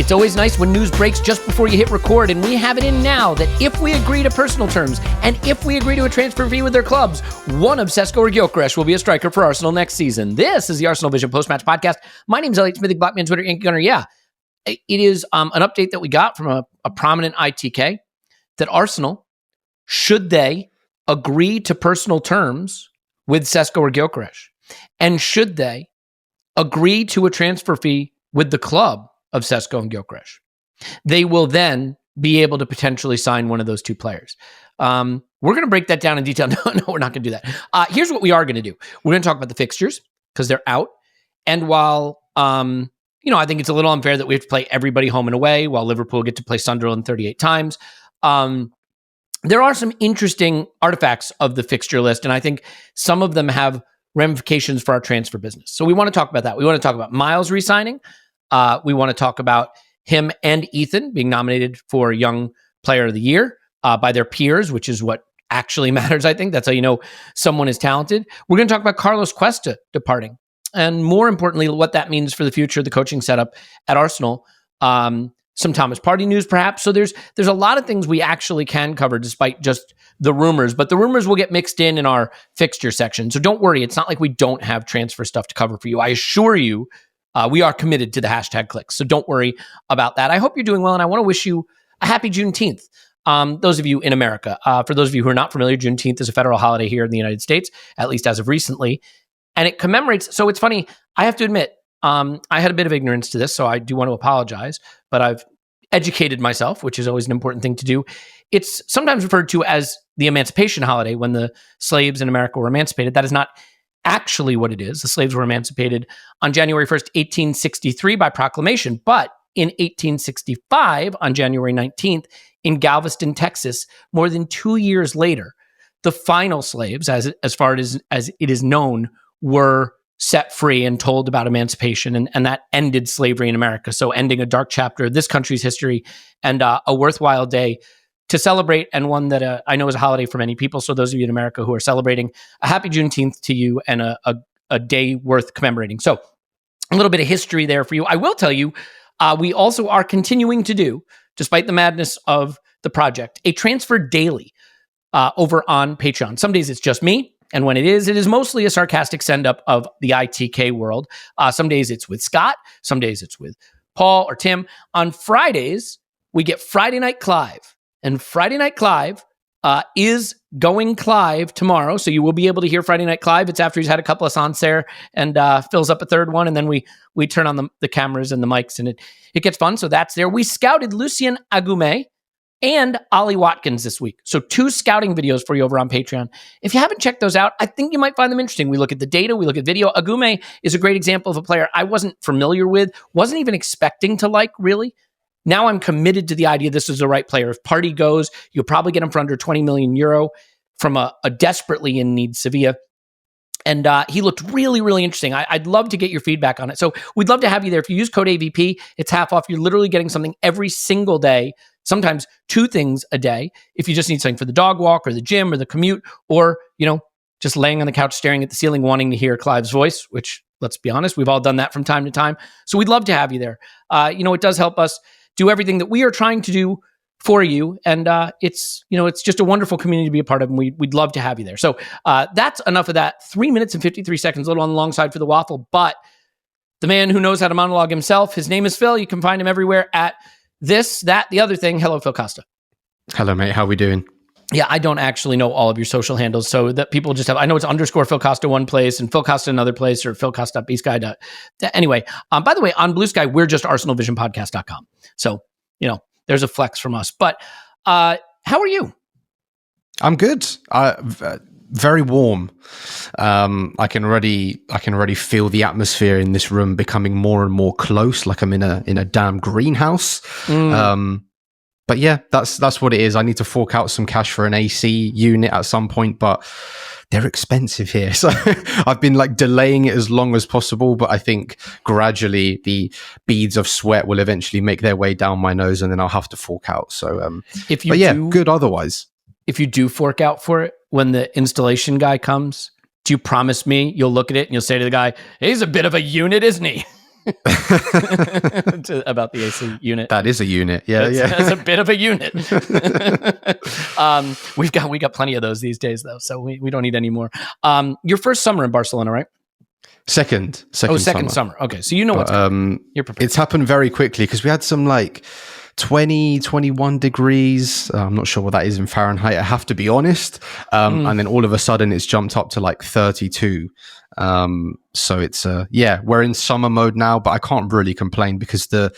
It's always nice when news breaks just before you hit record, and we have it in now that if we agree to personal terms and if we agree to a transfer fee with their clubs, one of Sesko or Gyokeres will be a striker for Arsenal next season. This is the ArsenalVision Post-Match Podcast. My name is Elliot Smith, Blackman, Twitter, Yankee Gunner. Yeah, it is an update that we got from a prominent ITK that Arsenal, should they agree to personal terms with Sesko or Gyokeres, and should they agree to a transfer fee with the club of Sesko and Gyokeres, they will then be able to potentially sign one of those two players. We're going to break that down in detail. No, we're not going to do that. Here's what we are going to do. We're going to talk about the fixtures because they're out. And while, I think it's a little unfair that we have to play everybody home and away while Liverpool get to play Sunderland 38 times. There are some interesting artifacts of the fixture list, and I think some of them have ramifications for our transfer business. So we want to talk about that. We want to talk about Myles re-signing. We want to talk about him and Ethan being nominated for Young Player of the Year by their peers, which is what actually matters, I think. That's how you know someone is talented. We're going to talk about Carlos Cuesta departing, and more importantly, what that means for the future of the coaching setup at Arsenal. Some Thomas Partey news, perhaps. So there's a lot of things we actually can cover despite just the rumors, but the rumors will get mixed in our fixture section. So don't worry. It's not like we don't have transfer stuff to cover for you. I assure you, we are committed to the hashtag clicks. So don't worry about that. I hope you're doing well, and I want to wish you a happy Juneteenth. Those of you in America. For those of you who are not familiar, Juneteenth is a federal holiday here in the United States, at least as of recently. And it commemorates, so it's funny, I have to admit, I had a bit of ignorance to this, so I do want to apologize, but I've educated myself, which is always an important thing to do. It's sometimes referred to as the emancipation holiday when the slaves in America were emancipated. That is not actually what it is. The slaves were emancipated on January 1st, 1863 by proclamation, but in 1865, on January 19th, in Galveston, Texas, more than 2 years later, the final slaves, as far as it is known, were set free and told about emancipation, and that ended slavery in America. So ending a dark chapter of this country's history, and a worthwhile day to celebrate, and one that I know is a holiday for many people. So those of you in America who are celebrating, a happy Juneteenth to you, and a day worth commemorating. So a little bit of history there for you. I will tell you, we also are continuing to do, despite the madness of the project, a transfer daily over on Patreon. Some days it's just me. And when it is mostly a sarcastic send-up of the ITK world. Some days it's with Scott. Some days it's with Paul or Tim. On Fridays, we get Friday Night Clive. And Friday Night Clive is going Clive tomorrow. So you will be able to hear Friday Night Clive. It's after he's had a couple of Sancerre and fills up a third one. And then we turn on the cameras and the mics, and it gets fun. So that's there. We scouted Lucien Agume and Ollie Watkins this week. So 2 scouting videos for you over on Patreon. If you haven't checked those out, I think you might find them interesting. We look at the data, we look at video. Agume is a great example of a player I wasn't familiar with, wasn't even expecting to like, really. Now I'm committed to the idea this is the right player. If Partey goes, you'll probably get him for under 20 million euro from a desperately in need Sevilla. And he looked really, really interesting. I'd love to get your feedback on it. So we'd love to have you there. If you use code AVP, it's half off. You're literally getting something every single day, sometimes 2 things a day. If you just need something for the dog walk or the gym or the commute, or, just laying on the couch staring at the ceiling, wanting to hear Clive's voice, which, let's be honest, we've all done that from time to time. So we'd love to have you there. It does help us do everything that we are trying to do for you. And it's just a wonderful community to be a part of, and we'd love to have you there. So that's enough of that. 3 minutes and 53 seconds, a little on the long side for the waffle, but the man who knows how to monologue himself, his name is Phil. You can find him everywhere at this, that, the other thing. Hello, Phil Costa. Hello, mate. How are we doing? Yeah, I don't actually know all of your social handles, so that people just have, I know it's _ Phil Costa one place and Phil Costa another place, or Phil Costa BSky. Anyway, by the way, on Blue Sky, we're just ArsenalVisionPodcast.com. So, there's a flex from us. But how are you? I'm good. Very warm. I can already feel the atmosphere in this room becoming more and more close, like I'm in a damn greenhouse. But yeah, that's what it is. I need to fork out some cash for an AC unit at some point, but they're expensive here. So I've been delaying it as long as possible, but I think gradually the beads of sweat will eventually make their way down my nose, and then I'll have to fork out. So good otherwise. If you do fork out for it, when the installation guy comes, do you promise me you'll look at it and you'll say to the guy, he's a bit of a unit, isn't he? About the AC unit. That is a unit. Yeah, It's a bit of a unit. We got plenty of those these days, though, so we don't need any more. Your first summer in Barcelona, right? Second summer. Okay, so you know what's coming. You're prepared. It's happened very quickly because we had some like 20, 21 degrees. I'm not sure what that is in Fahrenheit, I have to be honest. And then all of a sudden it's jumped up to like 32. So it's, we're in summer mode now, but I can't really complain because the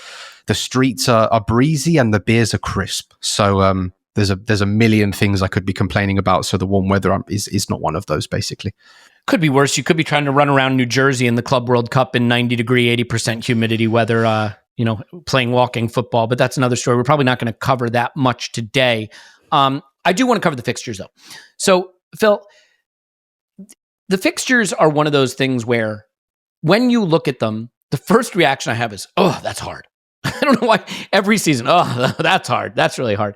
streets are breezy and the beers are crisp. So there's a million things I could be complaining about. So the warm weather is not one of those, basically. Could be worse. You could be trying to run around New Jersey in the Club World Cup in 90-degree, 80% humidity weather, playing walking football, but that's another story. We're probably not going to cover that much today. I do want to cover the fixtures, though. So, Phil, the fixtures are one of those things where when you look at them, the first reaction I have is, oh, that's hard. I don't know why every season, oh, that's hard. That's really hard.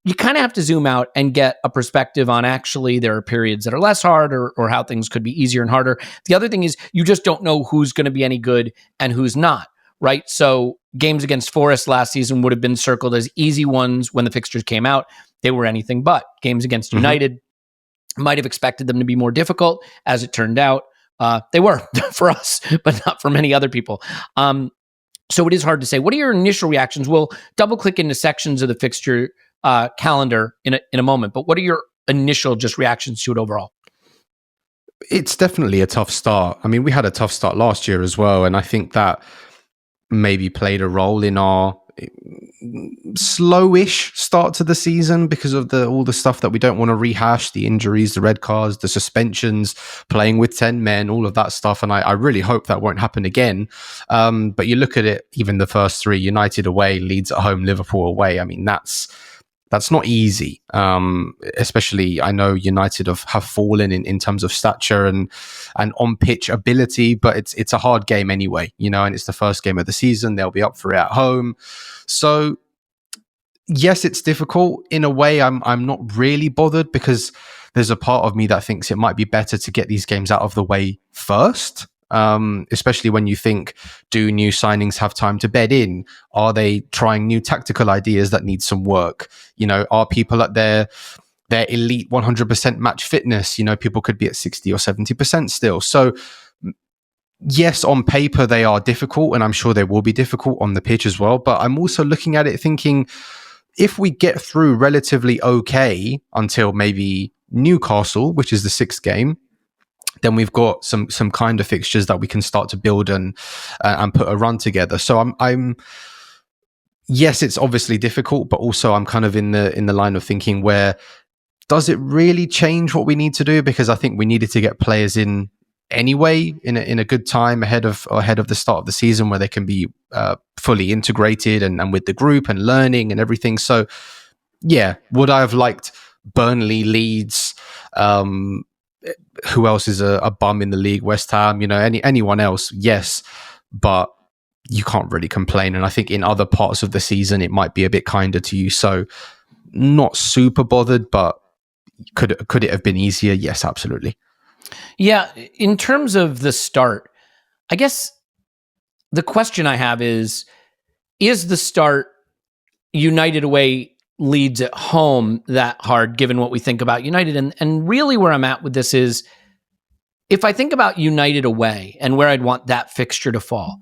You kind of have to zoom out and get a perspective on actually there are periods that are less hard or how things could be easier and harder. The other thing is you just don't know who's going to be any good and who's not, right? So games against Forest last season would have been circled as easy ones when the fixtures came out. They were anything but. Games against United might have expected them to be more difficult. As it turned out, they were for us, but not for many other people. So it is hard to say. What are your initial reactions? We'll double click into sections of the fixture calendar in a moment, but what are your initial just reactions to it overall? It's definitely a tough start. I mean, we had a tough start last year as well, and I think that maybe played a role in our slowish start to the season because of all the stuff that we don't want to rehash, the injuries, the red cards, the suspensions, playing with 10 men, all of that stuff. And I really hope that won't happen again. But you look at it, even the first three, United away, Leeds at home, Liverpool away. I mean, that's not easy. Especially, I know United have fallen in terms of stature and on-pitch ability, but it's a hard game anyway, and it's the first game of the season. They'll be up for it at home. So, yes, it's difficult. In a way, I'm not really bothered because there's a part of me that thinks it might be better to get these games out of the way first. Especially when you think, do new signings have time to bed in? Are they trying new tactical ideas that need some work? Are people at their elite 100% match fitness? People could be at 60 or 70% still. So yes, on paper, they are difficult, and I'm sure they will be difficult on the pitch as well. But I'm also looking at it thinking, if we get through relatively okay until maybe Newcastle, which is the 6th game, then we've got some kind of fixtures that we can start to build and put a run together. So I'm yes, it's obviously difficult, but also I'm kind of in the line of thinking where does it really change what we need to do? Because I think we needed to get players in anyway in a good time ahead of the start of the season where they can be fully integrated and with the group and learning and everything. So yeah, would I have liked Burnley, Leeds, who else is a bum in the league? West Ham, anyone else? Yes, but you can't really complain. And I think in other parts of the season, it might be a bit kinder to you. So not super bothered, but could it have been easier? Yes, absolutely. Yeah. In terms of the start, I guess the question I have is the start United away, Leeds at home that hard given what we think about United? And really where I'm at with this is if I think about United away and where I'd want that fixture to fall,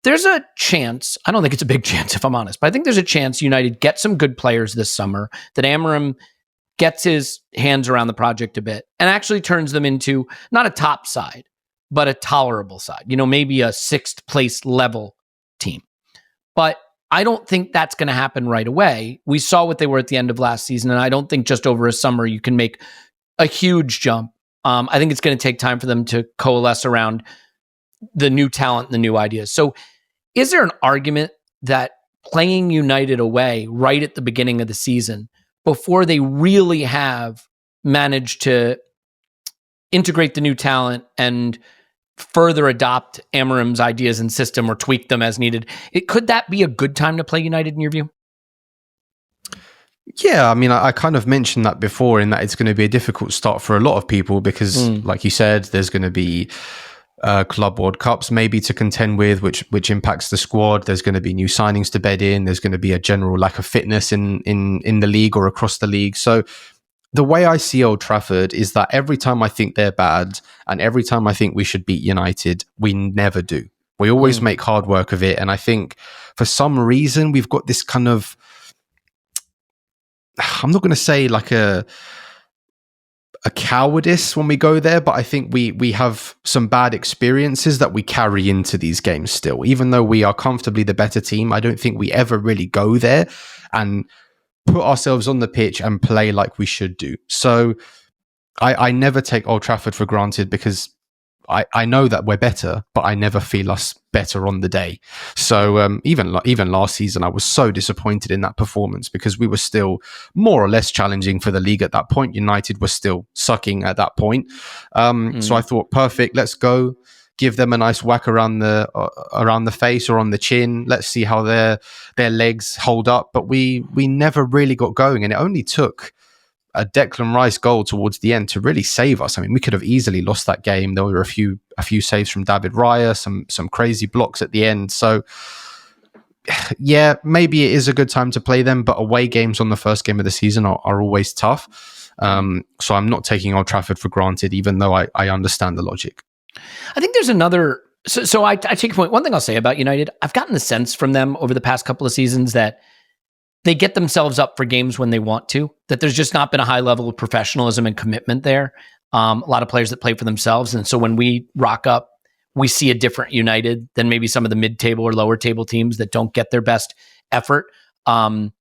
there's a chance, I don't think it's a big chance if I'm honest, but I think there's a chance United get some good players this summer, that Amorim gets his hands around the project a bit and actually turns them into not a top side, but a tolerable side, maybe a 6th place level team. But I don't think that's going to happen right away. We saw what they were at the end of last season, and I don't think just over a summer you can make a huge jump. I think it's going to take time for them to coalesce around the new talent and the new ideas. So is there an argument that playing United away right at the beginning of the season, before they really have managed to integrate the new talent and further adopt Amorim's ideas and system or tweak them as needed, could that be a good time to play United in your view? Yeah, I mean, I kind of mentioned that before in that it's going to be a difficult start for a lot of people because, like you said, there's going to be Club World Cups maybe to contend with, which impacts the squad. There's going to be new signings to bed in. There's going to be a general lack of fitness in the league or across the league. So the way I see Old Trafford is that every time I think they're bad and every time I think we should beat United, we never do. We always make hard work of it. And I think for some reason we've got this kind of, I'm not going to say like a cowardice when we go there, but I think we have some bad experiences that we carry into these games still. Even though we are comfortably the better team, I don't think we ever really go there and put ourselves on the pitch and play like we should do. So I never take Old Trafford for granted because I know that we're better, but I never feel us better on the day. So even last season, I was so disappointed in that performance because we were still more or less challenging for the league at that point. United was still sucking at that point. So I thought, perfect, let's go. Give them a nice whack around the face or on the chin. Let's see how their legs hold up. But we never really got going, and it only took a Declan Rice goal towards the end to really save us. I mean, we could have easily lost that game. There were a few saves from David Raya, some crazy blocks at the end. So yeah, maybe it is a good time to play them, but away games on the first game of the season are always tough. So I'm not taking Old Trafford for granted, even though I understand the logic. I think there's another. So I take your point. One thing I'll say about United, I've gotten the sense from them over the past couple of seasons that they get themselves up for games when they want to, that there's just not been a high level of professionalism and commitment there. A lot of players that play for themselves. And so when we rock up, we see a different United than maybe some of the mid-table or lower table teams that don't get their best effort. I've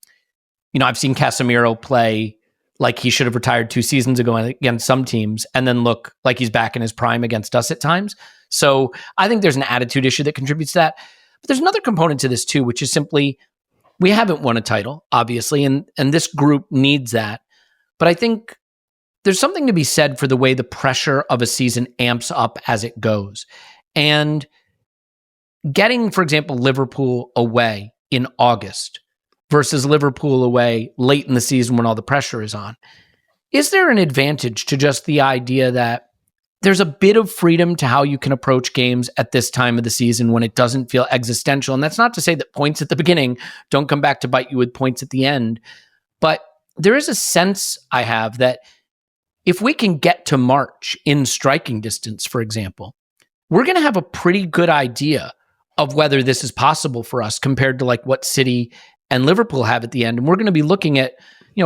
seen Casemiro play like he should have retired 2 seasons ago against some teams and then look like he's back in his prime against us at times. So I think there's an attitude issue that contributes to that. But there's another component to this too, which is simply we haven't won a title, obviously, and this group needs that. But I think there's something to be said for the way the pressure of a season amps up as it goes. And getting, for example, Liverpool away in August versus Liverpool away late in the season when all the pressure is on. Is there an advantage to just the idea that there's a bit of freedom to how you can approach games at this time of the season when it doesn't feel existential? And that's not to say that points at the beginning don't come back to bite you with points at the end. But there is a sense I have that if we can get to March in striking distance, for example, we're going to have a pretty good idea of whether this is possible for us compared to like what City and Liverpool have at the end. And we're going to be looking at,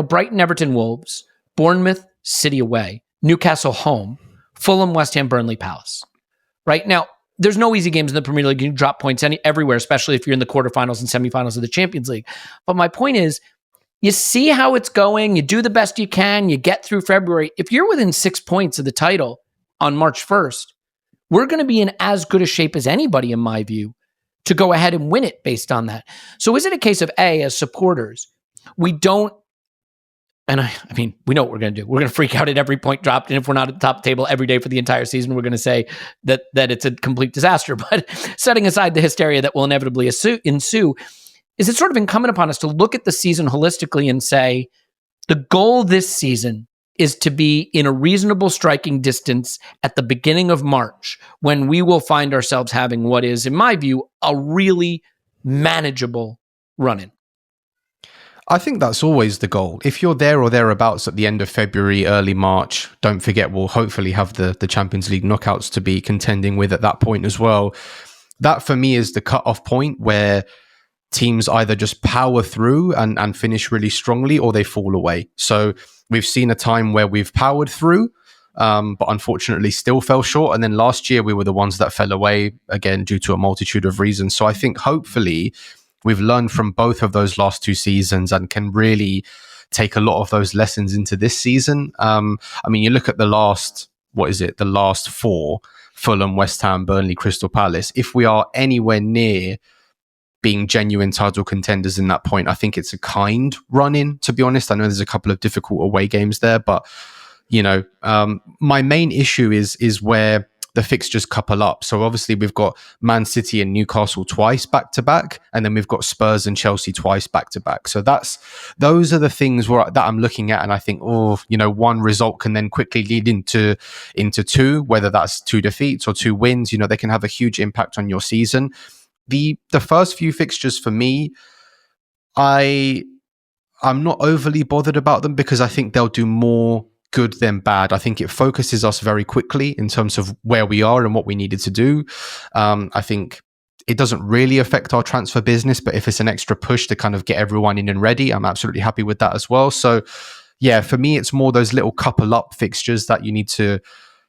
Brighton, Everton, Wolves, Bournemouth, City away, Newcastle home, Fulham, West Ham, Burnley, Palace. Right now, there's no easy games in the Premier League. You can drop points everywhere, especially if you're in the quarterfinals and semifinals of the Champions League. But my point is, you see how it's going. You do the best you can. You get through February. If you're within 6 points of the title on March 1st, we're going to be in as good a shape as anybody, in my view, to go ahead and win it based on that. So is it a case of, as supporters, we don't, and I mean, we know what we're going to do. We're going to freak out at every point dropped. And if we're not at the top table every day for the entire season, we're going to say that it's a complete disaster. But setting aside the hysteria that will inevitably ensue, is it sort of incumbent upon us to look at the season holistically and say, the goal this season is to be in a reasonable striking distance at the beginning of March, when we will find ourselves having what is, in my view, a really manageable run-in? I think that's always the goal. If you're there or thereabouts at the end of February, early March, don't forget we'll hopefully have the Champions League knockouts to be contending with at that point as well. That for me is the cut-off point where teams either just power through and finish really strongly, or they fall away. So we've seen a time where we've powered through, but unfortunately still fell short. And then last year we were the ones that fell away, again, due to a multitude of reasons. So I think hopefully we've learned from both of those last 2 seasons and can really take a lot of those lessons into this season. I mean, you look at the last 4, Fulham, West Ham, Burnley, Crystal Palace. If we are anywhere near being genuine title contenders in that point, I think it's a kind run-in, to be honest. I know there's a couple of difficult away games there, but my main issue is where the fixtures couple up. So obviously we've got Man City and Newcastle twice back to back, and then we've got Spurs and Chelsea twice back to back. So those are the things that I'm looking at, and I think, one result can then quickly lead into two, whether that's 2 defeats or 2 wins. They can have a huge impact on your season. The first few fixtures for me, I'm not overly bothered about them because I think they'll do more good than bad. I think it focuses us very quickly in terms of where we are and what we needed to do. I think it doesn't really affect our transfer business, but if it's an extra push to kind of get everyone in and ready, I'm absolutely happy with that as well. So yeah, for me, it's more those little couple up fixtures that you need to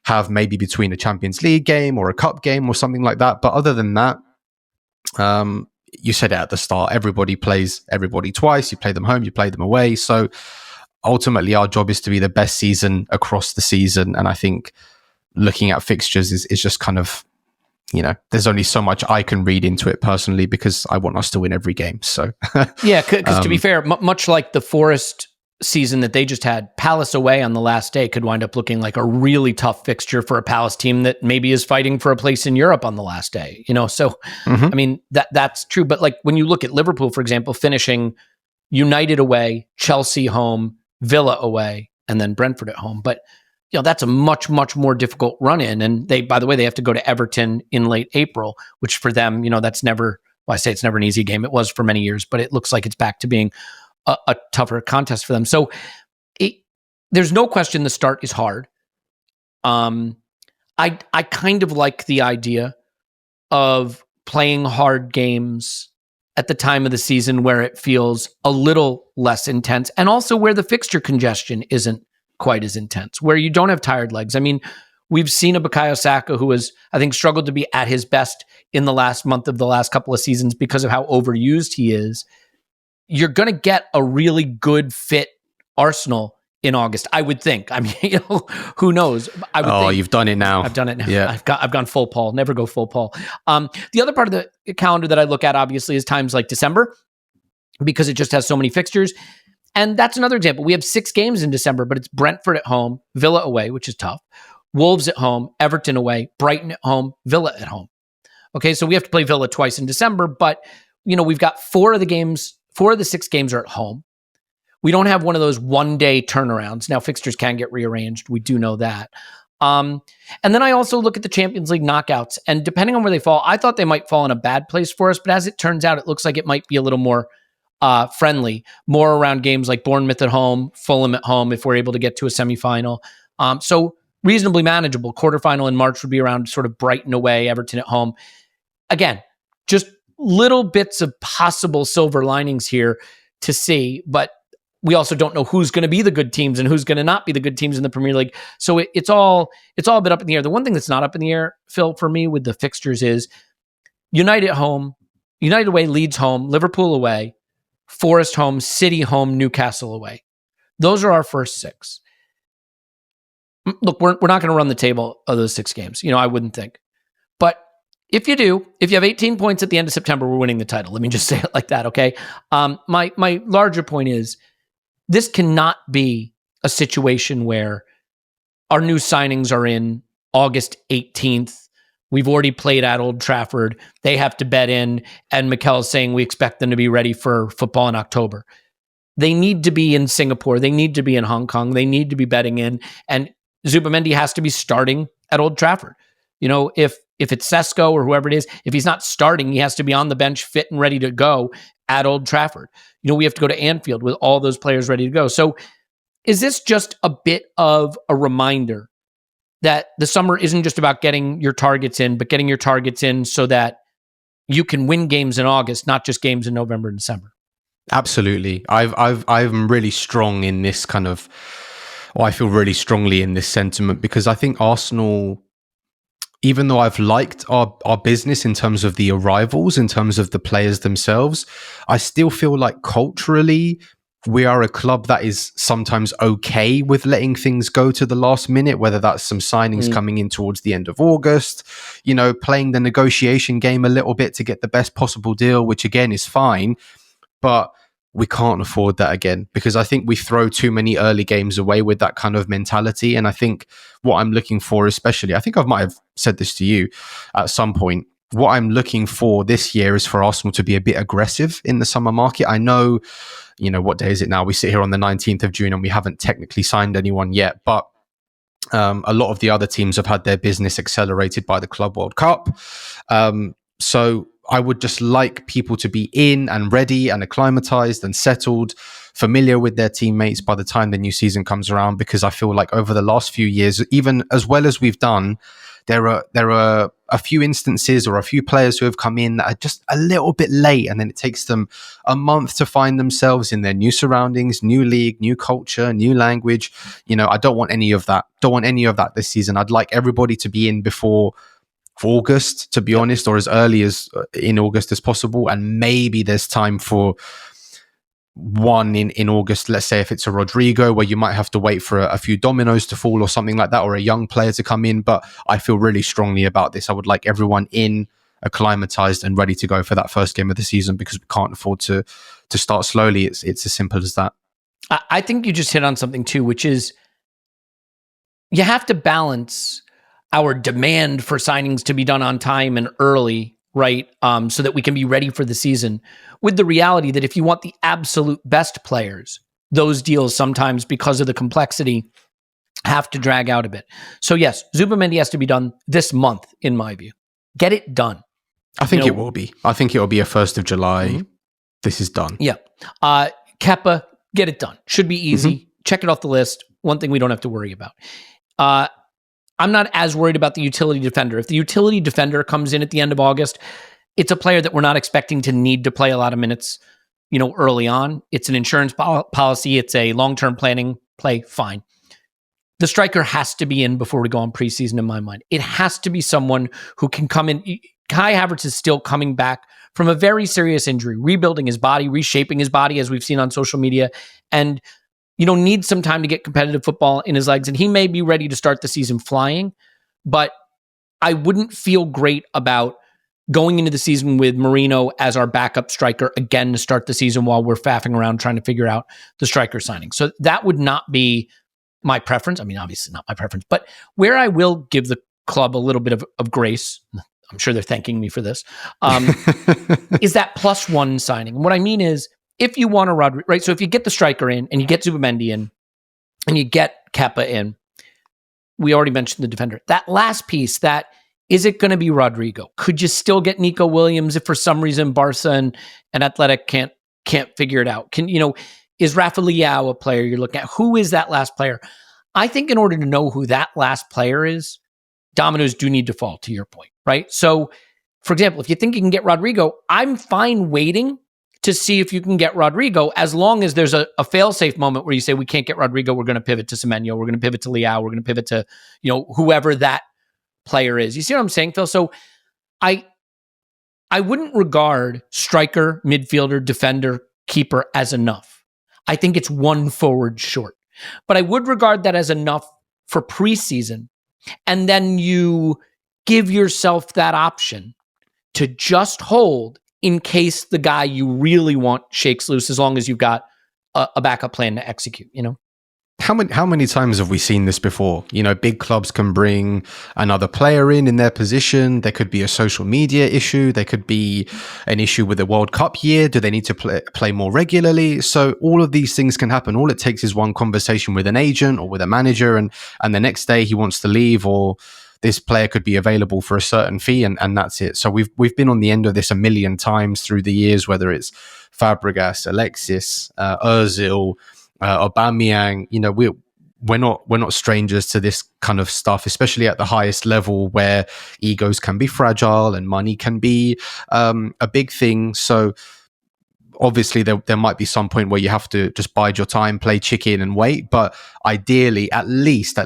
have maybe between a Champions League game or a cup game or something like that. But other than that, you said it at the start, everybody plays everybody twice. You play them home, you play them away. So ultimately our job is to be the best season across the season. And I think looking at fixtures is just kind of, there's only so much I can read into it personally because I want us to win every game. So yeah, because to be fair, much like the Forest season that they just had, Palace away on the last day could wind up looking like a really tough fixture for a Palace team that maybe is fighting for a place in Europe on the last day, so I mean that's true. But like when you look at Liverpool, for example, finishing United away, Chelsea home, Villa away, and then Brentford at home, but that's a much more difficult run in, and they have to go to Everton in late April, which for them, that's never, I say it's never an easy game. It was for many years, but it looks like it's back to being a tougher contest for them. So there's no question the start is hard. I kind of like the idea of playing hard games at the time of the season where it feels a little less intense, and also where the fixture congestion isn't quite as intense, where you don't have tired legs. I mean, we've seen a Bukayo Saka who has, I think, struggled to be at his best in the last month of the last couple of seasons because of how overused he is. You're going to get a really good fit Arsenal in August, I would think. I mean, who knows? I would think. You've done it now. I've done it now. Yeah. I've gone full Paul. Never go full Paul. The other part of the calendar that I look at, obviously, is times like December, because it just has so many fixtures. And that's another example. We have 6 games in December, but it's Brentford at home, Villa away, which is tough, Wolves at home, Everton away, Brighton at home, Villa at home. Okay, so we have to play Villa twice in December, but we've got 4 of the 6 games are at home. We don't have one of those one-day turnarounds. Now, fixtures can get rearranged. We do know that. And then I also look at the Champions League knockouts, and depending on where they fall, I thought they might fall in a bad place for us, but as it turns out, it looks like it might be a little more friendly, more around games like Bournemouth at home, Fulham at home, if we're able to get to a semifinal. So reasonably manageable. Quarterfinal in March would be around sort of Brighton away, Everton at home. Again, just little bits of possible silver linings here to see, but we also don't know who's going to be the good teams and who's going to not be the good teams in the Premier League. So it's all a bit up in the air. The one thing that's not up in the air, Phil, for me with the fixtures is United home, United away, Leeds home, Liverpool away, Forest home, City home, Newcastle away. Those are our first 6. Look, we're not going to run the table of those 6 games. I wouldn't think. But if you have 18 points at the end of September, we're winning the title. Let me just say it like that, okay? My larger point is this cannot be a situation where our new signings are in August 18th. We've already played at Old Trafford. They have to bet in, and Mikel is saying we expect them to be ready for football in October. They need to be in Singapore. They need to be in Hong Kong. They need to be betting in, and Zubimendi has to be starting at Old Trafford. If it's Sesko or whoever it is, if he's not starting, he has to be on the bench, fit and ready to go at Old Trafford. We have to go to Anfield with all those players ready to go. So is this just a bit of a reminder that the summer isn't just about getting your targets in, but getting your targets in so that you can win games in August, not just games in November and December? Absolutely. I'm really strong in this kind of, I feel really strongly in this sentiment, because I think Arsenal, even though I've liked our business in terms of the arrivals, in terms of the players themselves, I still feel like culturally we are a club that is sometimes okay with letting things go to the last minute, whether that's some signings coming in towards the end of August, playing the negotiation game a little bit to get the best possible deal, which again is fine. But we can't afford that again, because I think we throw too many early games away with that kind of mentality. And I think what I'm looking for, especially, I think I might have said this to you at some point, what I'm looking for this year is for Arsenal to be a bit aggressive in the summer market. I know, what day is it now? We sit here on the 19th of June and we haven't technically signed anyone yet, but a lot of the other teams have had their business accelerated by the Club World Cup. So I would just like people to be in and ready and acclimatized and settled, familiar with their teammates by the time the new season comes around, because I feel like over the last few years, even as well as we've done, there are a few instances or a few players who have come in that are just a little bit late, and then it takes them a month to find themselves in their new surroundings, new league, new culture, new language. I don't want any of that. Don't want any of that this season. I'd like everybody to be in before August, to be honest, or as early as in August as possible. And maybe there's time for one in August, let's say if it's a Rodrigo, where you might have to wait for a few dominoes to fall or something like that, or a young player to come in. But I feel really strongly about this. I would like everyone in, acclimatized and ready to go for that first game of the season, because we can't afford to start slowly. It's as simple as that. I think you just hit on something too, which is you have to balance our demand for signings to be done on time and early, right? So that we can be ready for the season, with the reality that if you want the absolute best players, those deals sometimes, because of the complexity, have to drag out a bit. So yes, Zubimendi has to be done this month, in my view. Get it done. I think it will be. I think it will be a 1st of July. Mm-hmm. This is done. Yeah. Kepa, get it done. Should be easy. Mm-hmm. Check it off the list. One thing we don't have to worry about. I'm not as worried about the utility defender. If the utility defender comes in at the end of August, it's a player that we're not expecting to need to play a lot of minutes, early on. It's an insurance policy. It's a long-term planning play. Fine. The striker has to be in before we go on preseason, in my mind. It has to be someone who can come in. Kai Havertz is still coming back from a very serious injury, rebuilding his body, reshaping his body, as we've seen on social media, and needs some time to get competitive football in his legs. And he may be ready to start the season flying, but I wouldn't feel great about going into the season with Merino as our backup striker again to start the season while we're faffing around trying to figure out the striker signing. So that would not be my preference. I mean, obviously not my preference, but where I will give the club a little bit of grace, I'm sure they're thanking me for this, is that +1 signing. And what I mean is, if you want a Rodrigo, right? So if you get the striker in and you get Zubimendi in and you get Kepa in, we already mentioned the defender. That last piece, is it going to be Rodrigo? Could you still get Nico Williams if for some reason Barca and Athletic can't figure it out? Is Rafa Leao a player you're looking at? Who is that last player? I think in order to know who that last player is, dominoes do need to fall, to your point, right? So, for example, if you think you can get Rodrigo, I'm fine waiting to see if you can get Rodrigo, as long as there's a fail-safe moment where you say, we can't get Rodrigo, we're going to pivot to Semenyo, we're going to pivot to Leao, we're going to pivot to, whoever that player is. You see what I'm saying, Phil? So I wouldn't regard striker, midfielder, defender, keeper as enough. I think it's one forward short. But I would regard that as enough for preseason. And then you give yourself that option to just hold in case the guy you really want shakes loose, as long as you've got a backup plan to execute, How many times have we seen this before? Big clubs can bring another player in their position. There could be a social media issue. There could be an issue with the World Cup year. Do they need to play more regularly? So all of these things can happen. All it takes is one conversation with an agent or with a manager, and the next day he wants to leave, or this player could be available for a certain fee, and that's it. So we've been on the end of this a million times through the years, whether it's Fabregas, Alexis, Ozil, Aubameyang. We're not strangers to this kind of stuff, especially at the highest level, where egos can be fragile and money can be a big thing. So obviously there might be some point where you have to just bide your time, play chicken and wait. But ideally, at least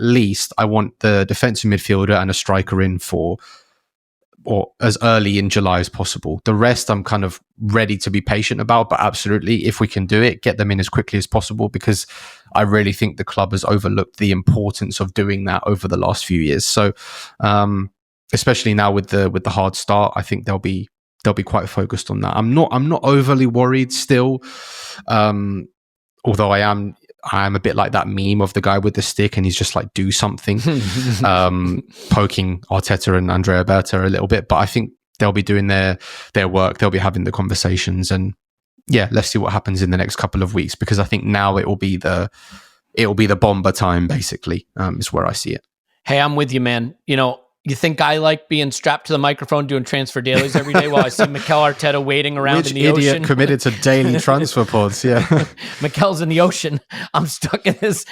I want the defensive midfielder and a striker in for, or as early in July as possible. The rest I'm kind of ready to be patient about, but absolutely, if we can do it, get them in as quickly as possible, because I really think the club has overlooked the importance of doing that over the last few years. So especially now with the hard start, I think there'll be they'll be quite focused on that. I'm not overly worried still, although I am a bit like that meme of the guy with the stick and he's just like, do something, poking Arteta and Andrea Berta a little bit. But I think they'll be doing their work. They'll be having the conversations, and yeah, let's see what happens in the next couple of weeks, because I think now it will be the Bomber time, basically, is where I see it. Hey, I'm with you, man. You think I like being strapped to the microphone doing transfer dailies every day while I see Mikel Arteta waiting around in the ocean? Which idiot committed to daily transfer pods? Yeah, Mikel's in the ocean. I'm stuck in this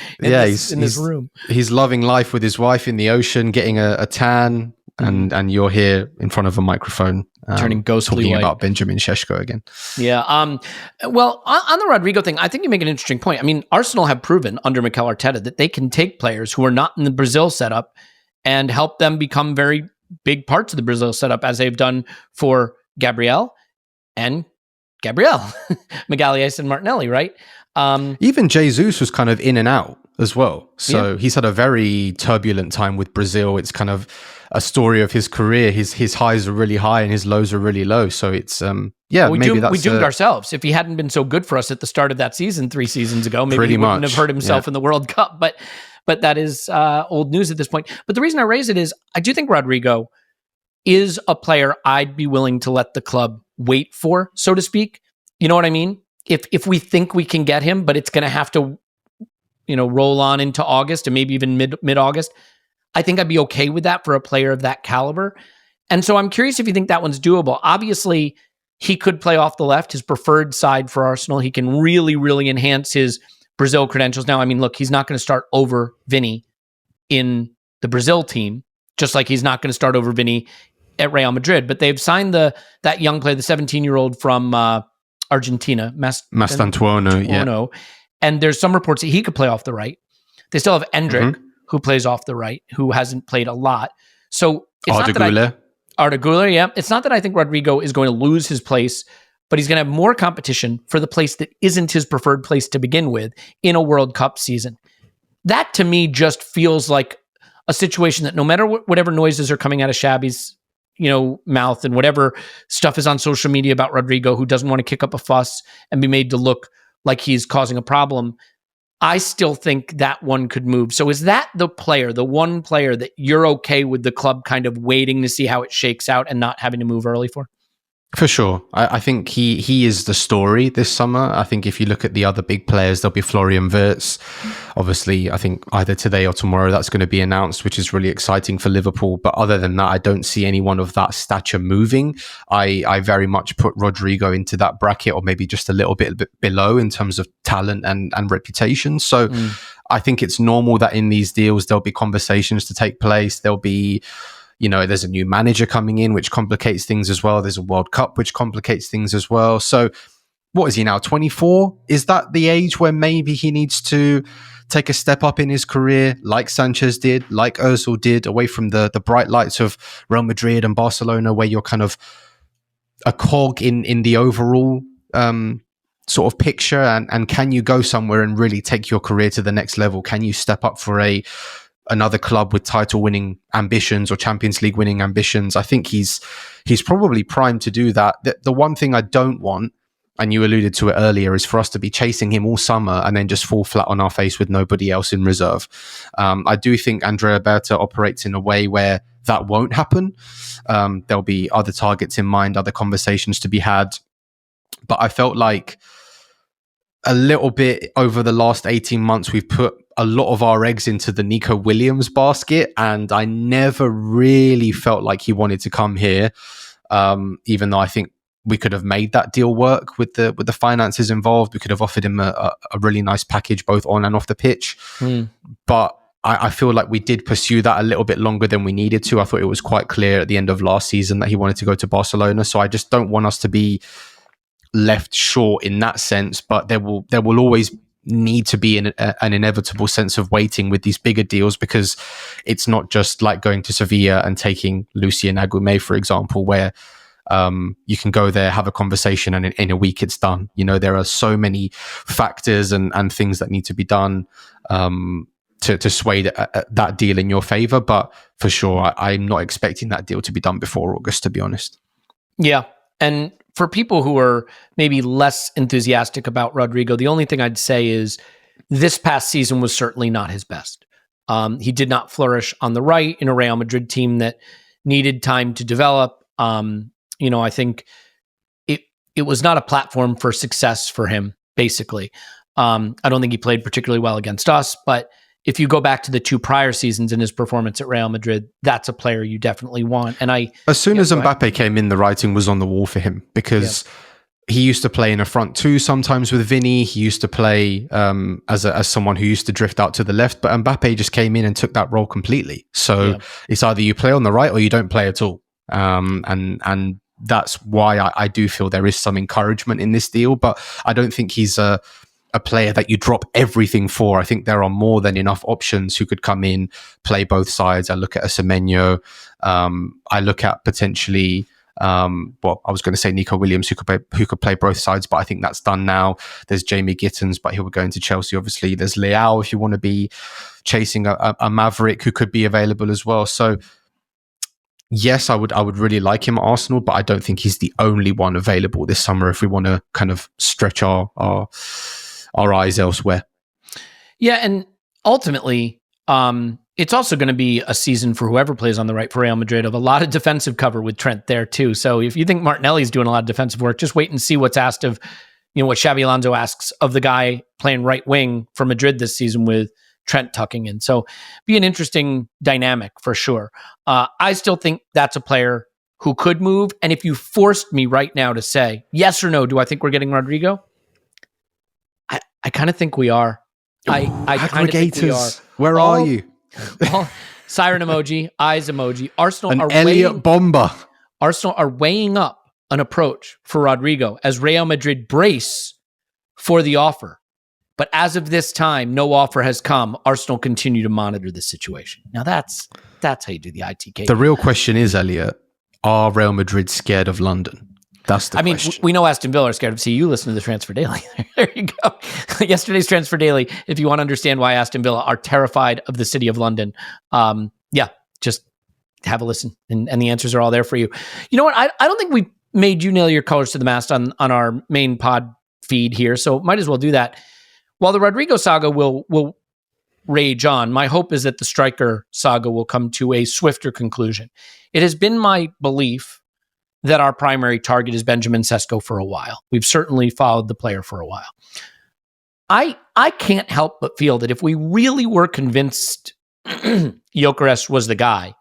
room. He's loving life with his wife in the ocean, getting a tan, and you're here in front of a microphone, turning ghostly talking white about Benjamin Sesko again. Yeah. Well, on the Rodrigo thing, I think you make an interesting point. I mean, Arsenal have proven under Mikel Arteta that they can take players who are not in the Brazil setup and help them become very big parts of the Brazil setup, as they've done for Gabriel, Magalhaes and Martinelli, right? Even Jesus was kind of in and out as well. So he's had a very turbulent time with Brazil. It's kind of a story of his career. His highs are really high and his lows are really low. So it's we doomed ourselves. If he hadn't been so good for us at the start of that season 3 seasons ago, maybe he wouldn't have hurt himself in the World Cup. But that is old news at this point. But the reason I raise it is I do think Rodrigo is a player I'd be willing to let the club wait for, so to speak. You know what I mean? If we think we can get him, but it's going to have to, roll on into August and maybe even mid-August, I think I'd be okay with that for a player of that caliber. And so I'm curious if you think that one's doable. Obviously, he could play off the left, his preferred side for Arsenal. He can really, really enhance his Brazil credentials. Now, I mean, look, he's not going to start over Vinny in the Brazil team, just like he's not going to start over Vinny at Real Madrid. But they've signed that young player, the 17-year-old from Argentina, Mastantuono, yeah. And there's some reports that he could play off the right. They still have Endrick, who plays off the right, who hasn't played a lot. So it's Arda Güler, yeah. It's not that I think Rodrigo is going to lose his place, but he's going to have more competition for the place that isn't his preferred place to begin with in a World Cup season. That, to me, just feels like a situation that no matter whatever noises are coming out of Shabby's mouth and whatever stuff is on social media about Rodrigo, who doesn't want to kick up a fuss and be made to look like he's causing a problem, I still think that one could move. So is that the one player that you're okay with the club kind of waiting to see how it shakes out and not having to move early for? For sure. I think he is the story this summer. I think if you look at the other big players, there'll be Florian Wirtz. Obviously, I think either today or tomorrow that's going to be announced, which is really exciting for Liverpool. But other than that, I don't see anyone of that stature moving. I very much put Rodrigo into that bracket, or maybe just a little bit below in terms of talent and reputation. So I think it's normal that in these deals, there'll be conversations to take place. There'll be... there's a new manager coming in, which complicates things as well. There's a World Cup, which complicates things as well. So what is he now, 24? Is that the age where maybe he needs to take a step up in his career, like Sanchez did, like Ozil did, away from the bright lights of Real Madrid and Barcelona, where you're kind of a cog in the overall sort of picture? And can you go somewhere and really take your career to the next level? Can you step up for another club with title-winning ambitions or Champions League winning ambitions? I think he's probably primed to do that. The one thing I don't want, and you alluded to it earlier, is for us to be chasing him all summer and then just fall flat on our face with nobody else in reserve. I do think Andrea Berta operates in a way where that won't happen. There'll be other targets in mind, other conversations to be had. But I felt like a little bit over the last 18 months, we've put a lot of our eggs into the Nico Williams basket, and I never really felt like he wanted to come here, even though I think we could have made that deal work with the finances involved. We could have offered him a really nice package both on and off the pitch. But I feel like we did pursue that a little bit longer than we needed to. I thought it was quite clear at the end of last season that he wanted to go to Barcelona. So I just don't want us to be left short in that sense, but there will always need to be an inevitable sense of waiting with these bigger deals, because it's not just like going to Sevilla and taking Lucien Aguimé, for example, where you can go there, have a conversation, and in a week it's done. There are so many factors and things that need to be done to sway that deal in your favor. But for sure, I'm not expecting that deal to be done before August, to be honest. Yeah. And for people who are maybe less enthusiastic about Rodrigo, the only thing I'd say is this past season was certainly not his best. He did not flourish on the right in a Real Madrid team that needed time to develop. I think it was not a platform for success for him, basically. I don't think he played particularly well against us, but if you go back to the 2 prior seasons in his performance at Real Madrid, that's a player you definitely want. And as soon as Mbappe came in, the writing was on the wall for him, because he used to play in a front 2 sometimes with Vinny. He used to play as someone who used to drift out to the left, but Mbappe just came in and took that role completely. So it's either you play on the right or you don't play at all. And that's why I do feel there is some encouragement in this deal, but I don't think he's a player that you drop everything for. I think there are more than enough options who could come in, play both sides. I look at a Semenyo. I look at potentially, I was going to say Nico Williams, who could play both sides, but I think that's done now. There's Jamie Gittins, but he will go into Chelsea, obviously. There's Leao, if you want to be chasing a Maverick, who could be available as well. So yes, I would really like him at Arsenal, but I don't think he's the only one available this summer if we want to kind of stretch our eyes elsewhere. Yeah, and ultimately, it's also going to be a season for whoever plays on the right for Real Madrid of a lot of defensive cover with Trent there too. So if you think Martinelli's doing a lot of defensive work, just wait and see what's asked of, what Xabi Alonso asks of the guy playing right wing for Madrid this season with Trent tucking in. So be an interesting dynamic for sure. I still think that's a player who could move. And if you forced me right now to say yes or no, do I think we're getting Rodrigo? I kind of think we are. I kind of think we are. Where are you? Siren emoji, eyes emoji. Arsenal are Elliot bomber. Arsenal are weighing up an approach for Rodrigo as Real Madrid brace for the offer. But as of this time, no offer has come. Arsenal continue to monitor the situation. Now that's how you do the ITK. The real question is, Elliot, are Real Madrid scared of London? That's the question. We know Aston Villa are scared of. See, you listen to the Transfer Daily. There you go. Yesterday's Transfer Daily. If you want to understand why Aston Villa are terrified of the city of London, just have a listen, and the answers are all there for you. You know what? I don't think we made you nail your colors to the mast on our main pod feed here, so might as well do that. While the Rodrigo saga will rage on, my hope is that the striker saga will come to a swifter conclusion. It has been my belief that our primary target is Benjamin Sesko for a while. We've certainly followed the player for a while. I can't help but feel that if we really were convinced Gyokeres was the guy,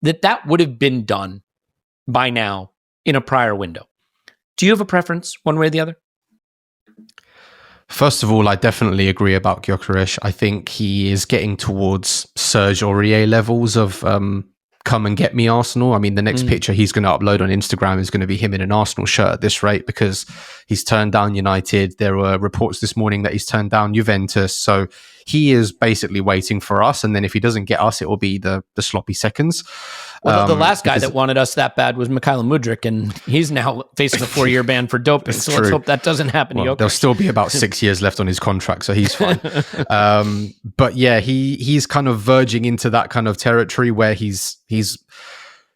that would have been done by now in a prior window. Do you have a preference one way or the other? First of all, I definitely agree about Gyokeres. I think he is getting towards Serge Aurier levels of come and get me Arsenal. I mean, the next picture he's going to upload on Instagram is going to be him in an Arsenal shirt at this rate, because he's turned down United. There were reports this morning that he's turned down Juventus. So he is basically waiting for us. And then if he doesn't get us, it will be the sloppy seconds. Well, the last guy that wanted us that bad was Mikhailo Mudryk, and he's now facing a 4-year ban for doping. So let's hope that doesn't happen to Gyokeres. There'll still be about 6 years left on his contract, so he's fine. But yeah, he's kind of verging into that kind of territory where he's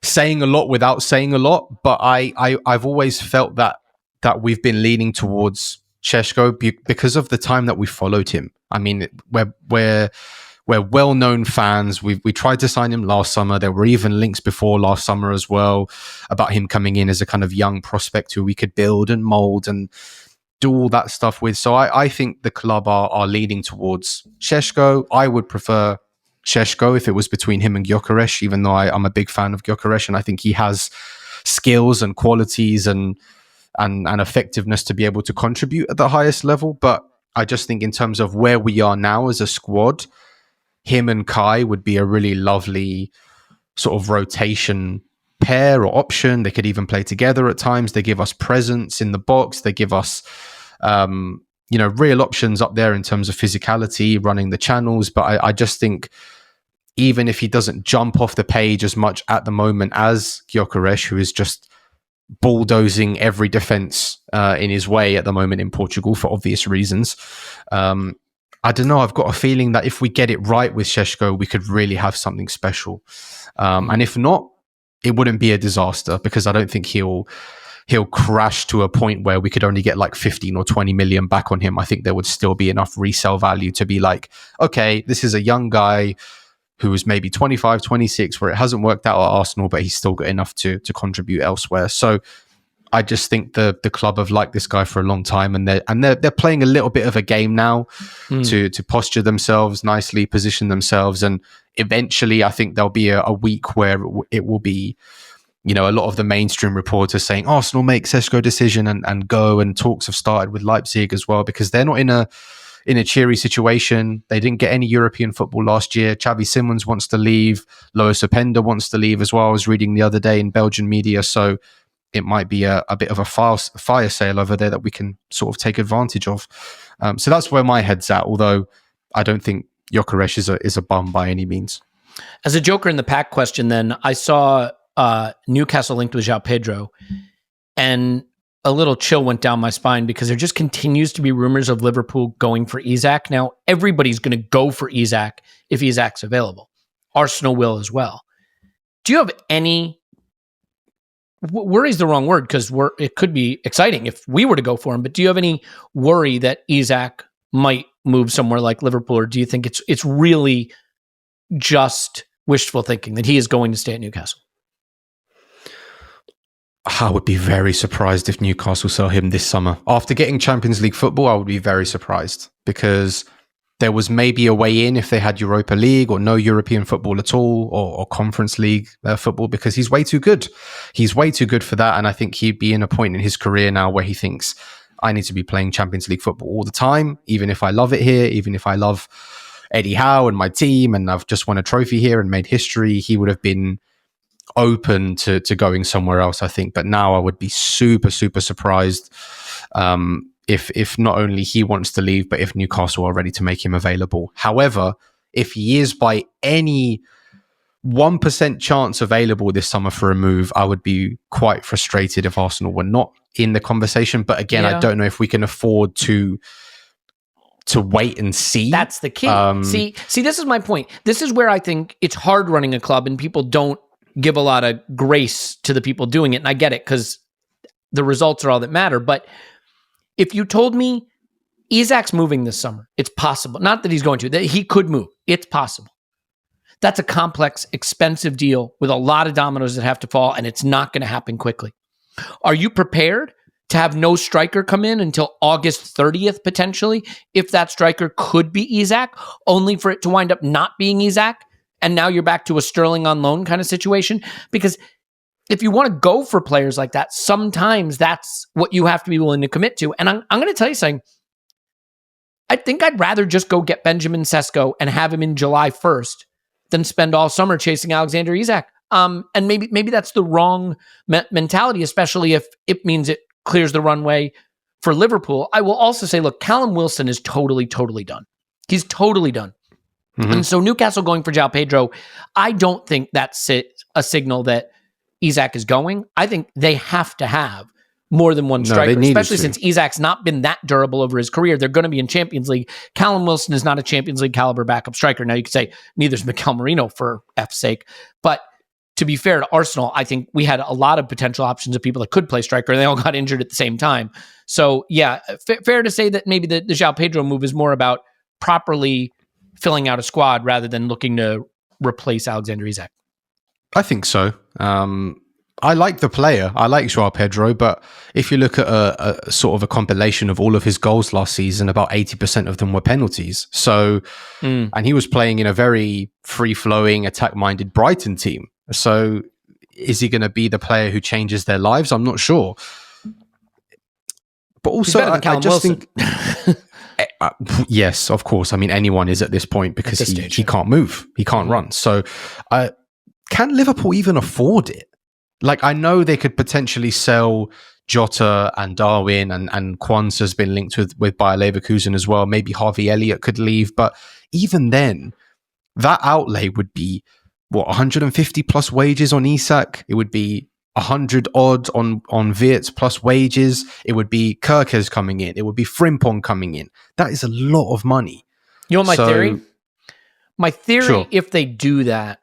saying a lot without saying a lot. But I've always felt that we've been leaning towards Sesko because of the time that we followed him. I mean, we're well-known fans. We tried to sign him last summer. There were even links before last summer as well about him coming in as a kind of young prospect who we could build and mold and do all that stuff with. So I think the club are leaning towards Sesko. I would prefer Sesko if it was between him and Gyokeres, even though I'm a big fan of Gyokeres, and I think he has skills and qualities and effectiveness to be able to contribute at the highest level. But I just think in terms of where we are now as a squad, him and Kai would be a really lovely sort of rotation pair or option. They could even play together at times. They give us presence in the box. They give us, real options up there in terms of physicality, running the channels. But I just think even if he doesn't jump off the page as much at the moment as Gyokeres, who is just bulldozing every defense in his way at the moment in Portugal for obvious reasons, I don't know. I've got a feeling that if we get it right with Sesko, we could really have something special. And if not, it wouldn't be a disaster, because I don't think he'll he'll crash to a point where we could only get like 15 or 20 million back on him, I think there would still be enough resale value to be like, okay, this is a young guy who is maybe 25, 26, where it hasn't worked out at Arsenal, but he's still got enough to contribute elsewhere. So I just think the club have liked this guy for a long time, and they're playing a little bit of a game now to posture themselves nicely, position themselves, and eventually I think there'll be a week where it will be, a lot of the mainstream reporters saying Arsenal make Sesko decision and go, and talks have started with Leipzig as well, because they're not in a cheery situation. They didn't get any European football last year. Xavi Simons wants to leave. Lois Openda wants to leave as well. I was reading the other day in Belgian media, so it might be a bit of a fire sale over there that we can sort of take advantage of. So that's where my head's at, although I don't think Gyokeres is a bum by any means. As a joker in the pack question, then, I saw Newcastle linked with João Pedro, and a little chill went down my spine because there just continues to be rumors of Liverpool going for Isak. Now, everybody's going to go for Isak if Isak's available. Arsenal will as well. Do you have any... worry is the wrong word, because it could be exciting if we were to go for him, but do you have any worry that Isak might move somewhere like Liverpool, or do you think it's really just wishful thinking that he is going to stay at Newcastle? I would be very surprised if Newcastle sell him this summer. After getting Champions League football, I would be very surprised, because there was maybe a way in if they had Europa League or no European football at all, or Conference League football, because he's way too good. He's way too good for that. And I think he'd be in a point in his career now where he thinks, I need to be playing Champions League football all the time, even if I love it here, even if I love Eddie Howe and my team, and I've just won a trophy here and made history. He would have been open to going somewhere else, I think. But now I would be super, super surprised if not only he wants to leave, but if Newcastle are ready to make him available. However, if he is by any 1% chance available this summer for a move, I would be quite frustrated if Arsenal were not in the conversation. But again, I don't know if we can afford to wait and see. That's the key. See, this is my point. This is where I think it's hard running a club, and people don't give a lot of grace to the people doing it. And I get it, because the results are all that matter. But if you told me Isak's moving this summer, it's possible. Not that he's going to, that he could move. It's possible. That's a complex, expensive deal with a lot of dominoes that have to fall, and it's not going to happen quickly. Are you prepared to have no striker come in until August 30th, potentially, if that striker could be Isak, only for it to wind up not being Isak, and now you're back to a Sterling on loan kind of situation? Because if you want to go for players like that, sometimes that's what you have to be willing to commit to. And I'm going to tell you something. I think I'd rather just go get Benjamin Sesko and have him in July 1st than spend all summer chasing Alexander Isak. And maybe that's the wrong mentality, especially if it means it clears the runway for Liverpool. I will also say, look, Callum Wilson is totally done. He's totally done. Mm-hmm. And so Newcastle going for João Pedro, I don't think that's a signal that Isak is going. I think they have to have more than one striker, especially since Isak's not been that durable over his career. They're going to be in Champions League. Callum Wilson is not a Champions League caliber backup striker. Now you could say neither's Mikel Merino, for F's sake. But to be fair to Arsenal, I think we had a lot of potential options of people that could play striker, and they all got injured at the same time. So yeah, fair to say that maybe the João Pedro move is more about properly filling out a squad rather than looking to replace Alexander Isak. I think so. I like the player. I like João Pedro, but if you look at a sort of a compilation of all of his goals last season, about 80% of them were penalties. So, and he was playing in a very free-flowing, attack-minded Brighton team. So is he going to be the player who changes their lives? I'm not sure. But also, I just think... yes, of course. I mean, anyone is at this point, because he can't move. He can't run. So can Liverpool even afford it? Like, I know they could potentially sell Jota and Darwin, and Kwanzaa's been linked with Bayer Leverkusen as well. Maybe Harvey Elliott could leave. But even then, that outlay would be, 150 plus wages on Isak? It would be 100 odd on Wirtz plus wages. It would be Gyokeres coming in. It would be Frimpong coming in. That is a lot of money. You know my theory? My theory, sure, if they do that,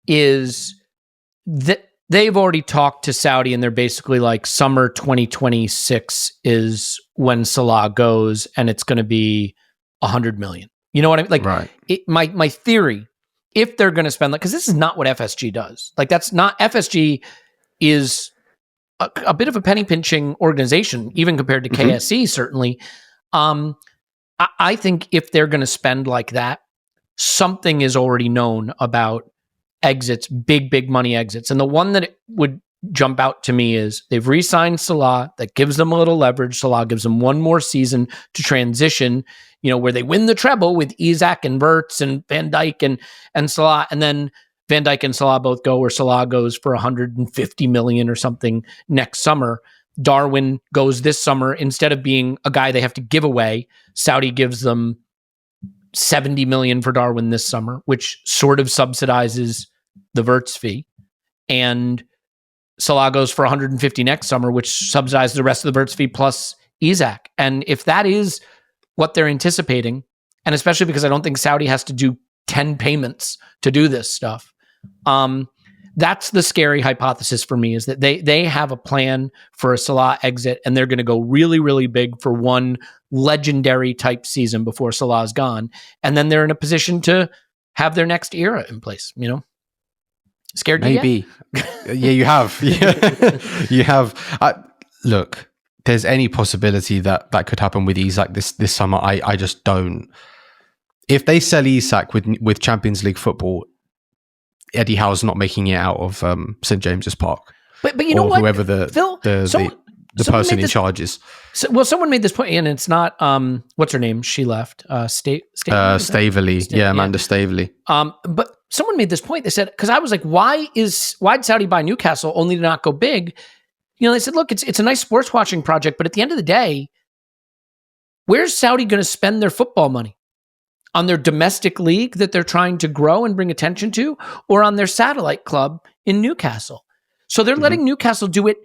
is that they've already talked to Saudi, and they're basically like summer 2026 is when Salah goes, and it's going to be 100 million. You know what I mean? Like, right. My theory, if they're going to spend, like, because this is not what FSG does. Like, that's not, FSG is a bit of a penny pinching organization, even compared to KSC, certainly. I think if they're going to spend like that, something is already known about exits, big money exits. And the one that would jump out to me is they've re-signed Salah. That gives them a little leverage. Salah gives them one more season to transition, where they win the treble with Isak and Wirtz and Van Dijk and Salah. And then Van Dijk and Salah both go, or Salah goes for 150 million or something next summer. Darwin goes this summer. Instead of being a guy they have to give away, Saudi gives them 70 million for Darwin this summer, which sort of subsidizes the Wirtz fee. And Salah goes for 150 next summer, which subsidizes the rest of the Wirtz fee plus Isak. And if that is what they're anticipating, and especially because I don't think Saudi has to do 10 payments to do this stuff, that's the scary hypothesis for me, is that they have a plan for a Salah exit, and they're going to go really, really big for one legendary type season before Salah's gone. And then they're in a position to have their next era in place, Scared Maybe. Yeah, you have. You have. Look, there's any possibility that could happen with Isak this summer. I just don't. If they sell Isak with Champions League football, Eddie Howe's not making it out of St. James's Park. But you know what? Whoever the person in charge is. Someone made this point, and it's not what's her name? She left. Staveley. Yeah, Amanda Staveley. But someone made this point. They said, because I was like, why'd Saudi buy Newcastle only to not go big? They said, look, it's a nice sports watching project, but at the end of the day, where's Saudi going to spend their football money? On their domestic league that they're trying to grow and bring attention to, or on their satellite club in Newcastle? So they're letting Newcastle do it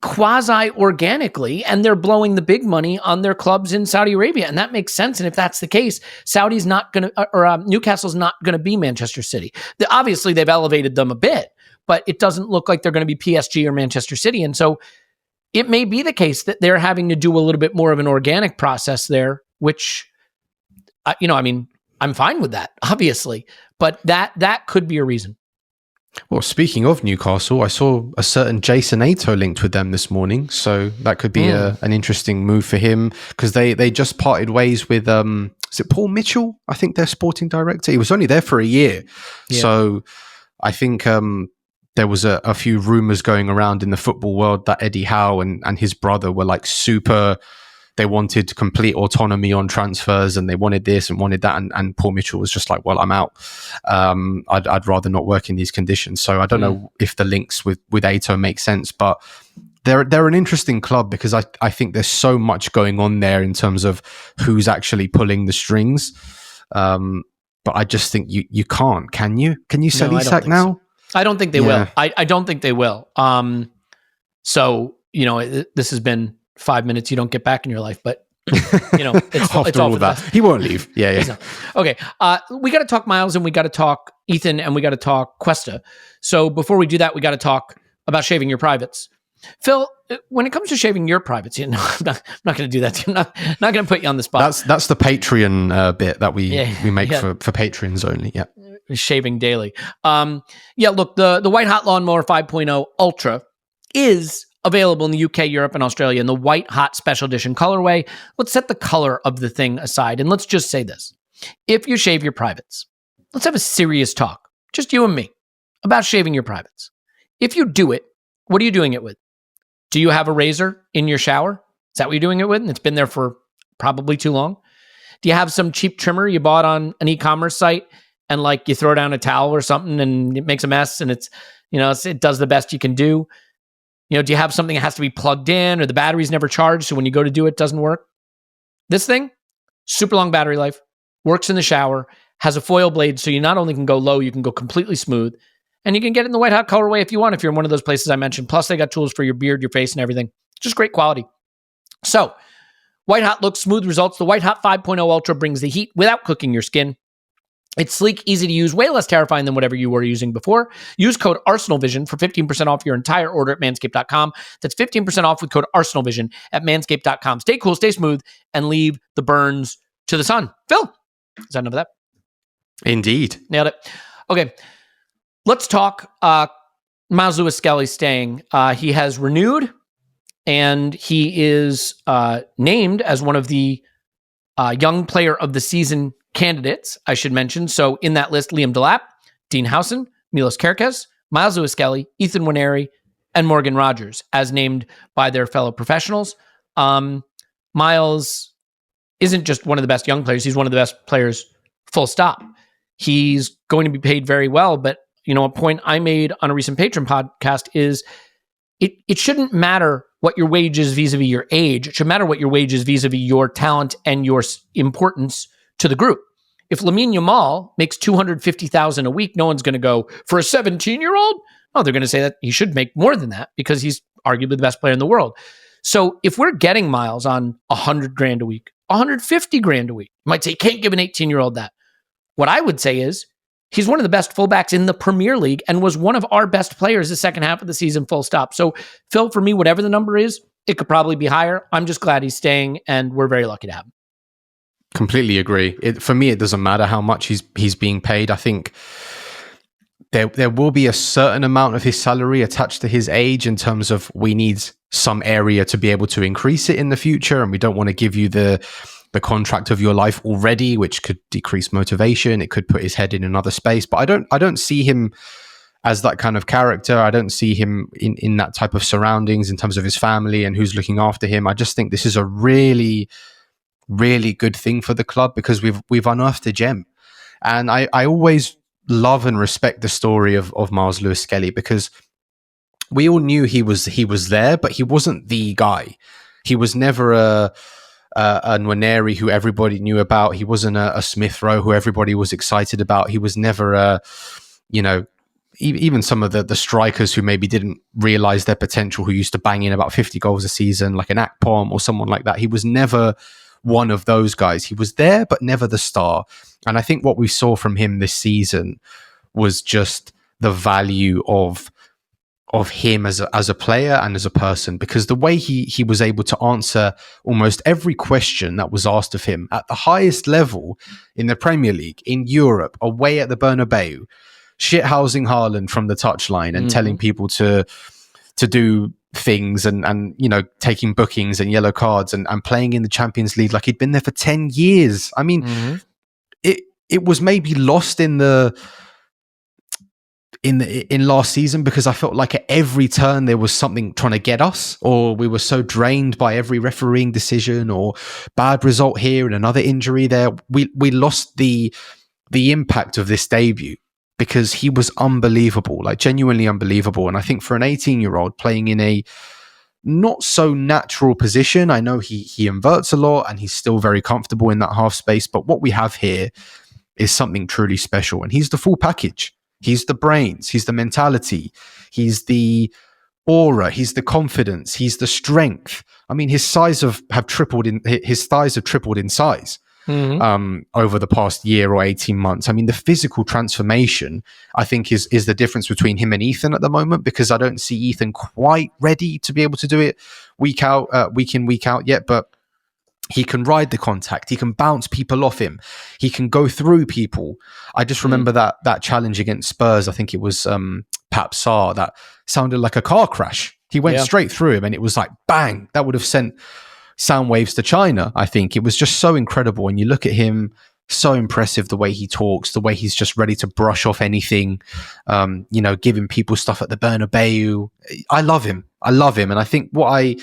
quasi-organically, and they're blowing the big money on their clubs in Saudi Arabia. And that makes sense. And if that's the case, Saudi's not going to, or Newcastle's not going to be Manchester City. Obviously, they've elevated them a bit, but it doesn't look like they're going to be PSG or Manchester City. And so it may be the case that they're having to do a little bit more of an organic process there, which, I'm fine with that, obviously, but that could be a reason. Well, speaking of Newcastle, I saw a certain Jason Ato linked with them this morning, so that could be an interesting move for him, because they just parted ways with is it Paul Mitchell? I think their sporting director. He was only there for a year, so I think there was a few rumors going around in the football world that Eddie Howe and his brother were like super. They wanted complete autonomy on transfers, and they wanted this and wanted that. And Paul Mitchell was just like, well, I'm out. I'd rather not work in these conditions. So I don't know if the links with Ato make sense, but they're an interesting club, because I think there's so much going on there in terms of who's actually pulling the strings. But I just think you can't, can you? Can you sell Isak now? So. I don't think they will. I don't think they will. So, this has been 5 minutes you don't get back in your life, but it's all for that. He won't leave. Yeah. Okay. We got to talk Myles, and we got to talk Ethan, and we got to talk Cuesta. So before we do that, we got to talk about shaving your privates. Phil, when it comes to shaving your privates, I'm not going to do that. I'm not going to put you on the spot. That's the Patreon bit that we make for Patreons only. Yeah. Shaving daily. Look, the White Hot Lawnmower 5.0 Ultra is available in the UK, Europe, and Australia in the White Hot Special Edition colorway. Let's set the color of the thing aside, and let's just say this. If you shave your privates, let's have a serious talk, just you and me, about shaving your privates. If you do it, what are you doing it with? Do you have a razor in your shower? Is that what you're doing it with? And it's been there for probably too long. Do you have some cheap trimmer you bought on an e-commerce site, and like you throw down a towel or something and it makes a mess, and it does the best you can do? Do you have something that has to be plugged in, or the battery's never charged, so when you go to do it, it doesn't work? This thing, super long battery life, works in the shower, has a foil blade, so you not only can go low, you can go completely smooth, and you can get it in the White Hot colorway if you want, if you're in one of those places I mentioned. Plus, they got tools for your beard, your face, and everything. Just great quality. So, White Hot looks, smooth results. The White Hot 5.0 Ultra brings the heat without cooking your skin. It's sleek, easy to use, way less terrifying than whatever you were using before. Use code ArsenalVision for 15% off your entire order at manscaped.com. That's 15% off with code ArsenalVision at manscaped.com. Stay cool, stay smooth, and leave the burns to the sun. Phil, is that enough of that? Indeed. Nailed it. Okay, let's talk Myles-Lewis Skelly staying. He has renewed, and he is named as one of the young player of the season candidates, I should mention. So in that list, Liam Delap, Dean Howson, Milos Kerkez, Myles-Lewis Skelly, Ethan Nwaneri, and Morgan Rogers, as named by their fellow professionals. Myles isn't just one of the best young players. He's one of the best players, full stop. He's going to be paid very well. But, a point I made on a recent Patreon podcast is it shouldn't matter what your wage is vis-a-vis your age. It should matter what your wage is vis-a-vis your talent and your importance to the group. If Lamine Yamal makes $250,000 a week, no one's going to go for a 17-year-old. No, they're going to say that he should make more than that because he's arguably the best player in the world. So if we're getting Myles on $100,000 a week, $150,000 a week, you might say you can't give an 18-year-old that. What I would say is he's one of the best fullbacks in the Premier League and was one of our best players the second half of the season, full stop. So Phil, for me, whatever the number is, it could probably be higher. I'm just glad he's staying, and we're very lucky to have him. Completely agree. For me, it doesn't matter how much he's being paid. I think there will be a certain amount of his salary attached to his age in terms of we need some area to be able to increase it in the future, and we don't want to give you the contract of your life already, which could decrease motivation. It could put his head in another space. But I don't see him as that kind of character. I don't see him in that type of surroundings in terms of his family and who's looking after him. I just think this is a really, really good thing for the club because we've unearthed a gem. And I always love and respect the story of Myles-Lewis Skelly because we all knew he was there, but he wasn't the guy. He was never a Nwaneri who everybody knew about. He wasn't a Smith Rowe who everybody was excited about. He was never even some of the strikers who maybe didn't realize their potential, who used to bang in about 50 goals a season, like an Akpom or someone like that. He was never one of those guys. He was there, but never the star. And I think what we saw from him this season was just the value of him as a player and as a person, because the way he was able to answer almost every question that was asked of him at the highest level in the Premier League, in Europe, away at the Bernabeu, shithousing Haaland from the touchline and telling people to do things and taking bookings and yellow cards and playing in the Champions League like he'd been there for 10 years. I mean, it was maybe lost in last season because I felt like at every turn there was something trying to get us, or we were so drained by every refereeing decision or bad result here and another injury there. We lost the impact of this debut because he was unbelievable, like genuinely unbelievable. And I think for an 18-year-old playing in a not so natural position, I know he inverts a lot and he's still very comfortable in that half space, but what we have here is something truly special. And he's the full package. He's the brains, he's the mentality, he's the aura, he's the confidence, he's the strength. I mean, his thighs have tripled in size over the past year or 18 months. I mean, the physical transformation, I think, is the difference between him and Ethan at the moment, because I don't see Ethan quite ready to be able to do it week in, week out yet, but he can ride the contact. He can bounce people off him. He can go through people. I just remember that challenge against Spurs. I think it was Pap Sarr. That sounded like a car crash. He went straight through him and it was like, bang, that would have sent sound waves to China. I think it was just so incredible. And you look at him, so impressive, the way he talks, the way he's just ready to brush off anything, giving people stuff at the Bernabeu. I love him. And I think what I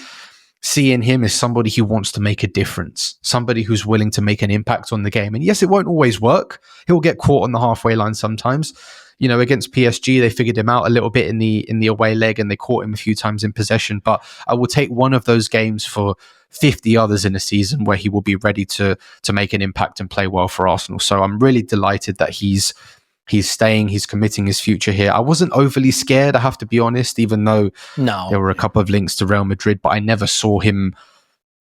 see in him is somebody who wants to make a difference, somebody who's willing to make an impact on the game. And yes, it won't always work. He'll get caught on the halfway line sometimes. Against PSG, they figured him out a little bit in the away leg and they caught him a few times in possession. But I will take one of those games for 50 others in a season where he will be ready to make an impact and play well for Arsenal. So I'm really delighted that he's staying, he's committing his future here. I wasn't overly scared, I have to be honest, even though there were a couple of links to Real Madrid, but I never saw him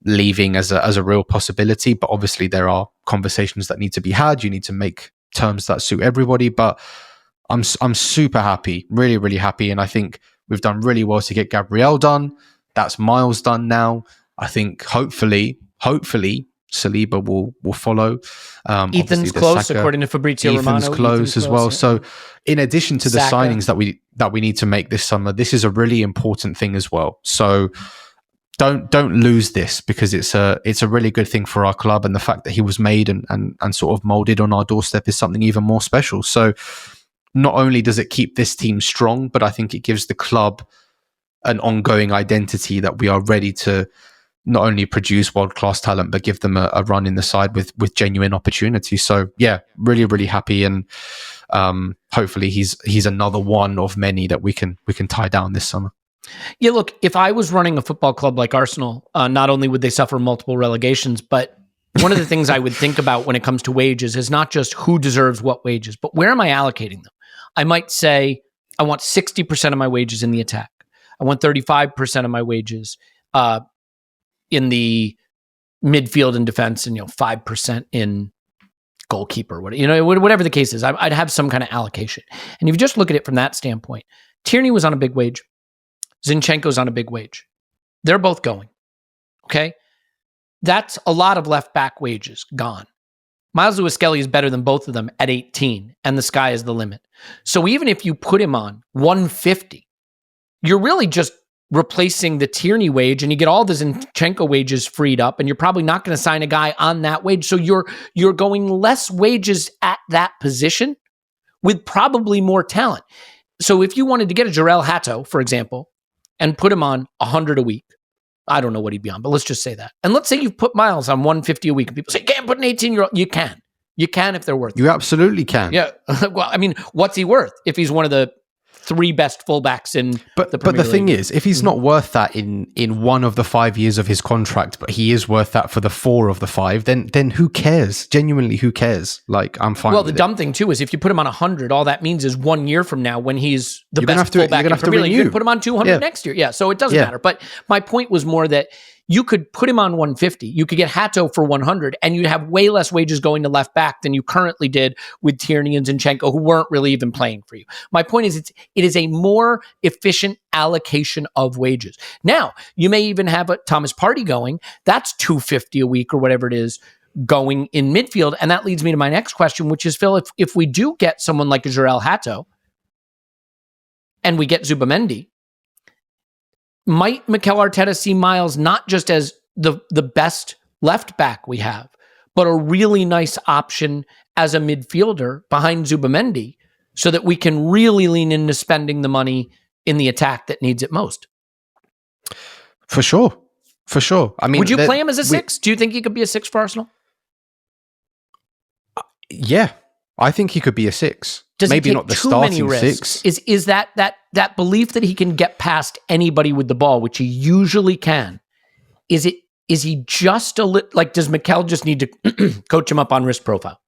leaving as a real possibility. But obviously there are conversations that need to be had. You need to make terms that suit everybody. But I'm super happy, really, really happy. And I think we've done really well to get Gabriel done. That's Myles done now. I think hopefully Saliba will follow. Ethan's close, Saka, according to Fabrizio Romano. Ethan's close as well. Yeah. So in addition to the signings that we need to make this summer, this is a really important thing as well. So don't lose this, because it's a really good thing for our club, and the fact that he was made and sort of molded on our doorstep is something even more special. So not only does it keep this team strong, but I think it gives the club an ongoing identity that we are ready to not only produce world-class talent, but give them a run in the side with genuine opportunity. So yeah, really, really happy. And hopefully he's another one of many that we can tie down this summer. Yeah, look, if I was running a football club like Arsenal, not only would they suffer multiple relegations, but one of the things I would think about when it comes to wages is not just who deserves what wages, but where am I allocating them? I might say I want 60% of my wages in the attack. I want 35% of my wages in the midfield and defense, and 5% in goalkeeper, whatever the case is. I'd have some kind of allocation. And if you just look at it from that standpoint, Tierney was on a big wage. Zinchenko's on a big wage. They're both going. Okay? That's a lot of left back wages gone. Myles-Lewis Skelly is better than both of them at 18, and the sky is the limit. So even if you put him on 150, you're really just replacing the Tierney wage, and you get all the Zinchenko wages freed up, and you're probably not going to sign a guy on that wage. So you're going less wages at that position with probably more talent. So if you wanted to get a Jarell Hato, for example, and put him on 100 a week, I don't know what he'd be on, but let's just say that. And let's say you've put Myles on 150 a week, and people say, you can't put an 18-year-old. You can. You can if they're worth it. You absolutely can. Yeah. Well, I mean, what's he worth if he's one of the 3 best fullbacks in the Premier League? Thing is, if he's not worth that in one of the 5 years of his contract, but he is worth that for the 4 of the 5, then who cares? Genuinely, who cares? Like, I'm fine. Well, the dumb thing too is if you put him on 100, all that means is 1 year from now, when he's the best fullback in the Premier League, you can put him on 200 next year. Yeah, so it doesn't matter. But my point was more that you could put him on 150. You could get Hato for 100, and you'd have way less wages going to left back than you currently did with Tierney and Zinchenko, who weren't really even playing for you. My point is, it is a more efficient allocation of wages. Now, you may even have a Thomas Partey going. That's 250 a week or whatever it is going in midfield. And that leads me to my next question, which is, Phil, if we do get someone like a Jarell Hato and we get Zubamendi, might Mikel Arteta see Myles not just as the best left back we have, but a really nice option as a midfielder behind Zubamendi, so that we can really lean into spending the money in the attack that needs it most? For sure. I mean, would you play him as a 6? Do you think he could be a 6 for Arsenal? Yeah, I think he could be a 6. Does maybe he take not the too starting many risks? 6. Is that belief that he can get past anybody with the ball, which he usually can? Is he just a little, like, does Mikel just need to coach him up on risk profile?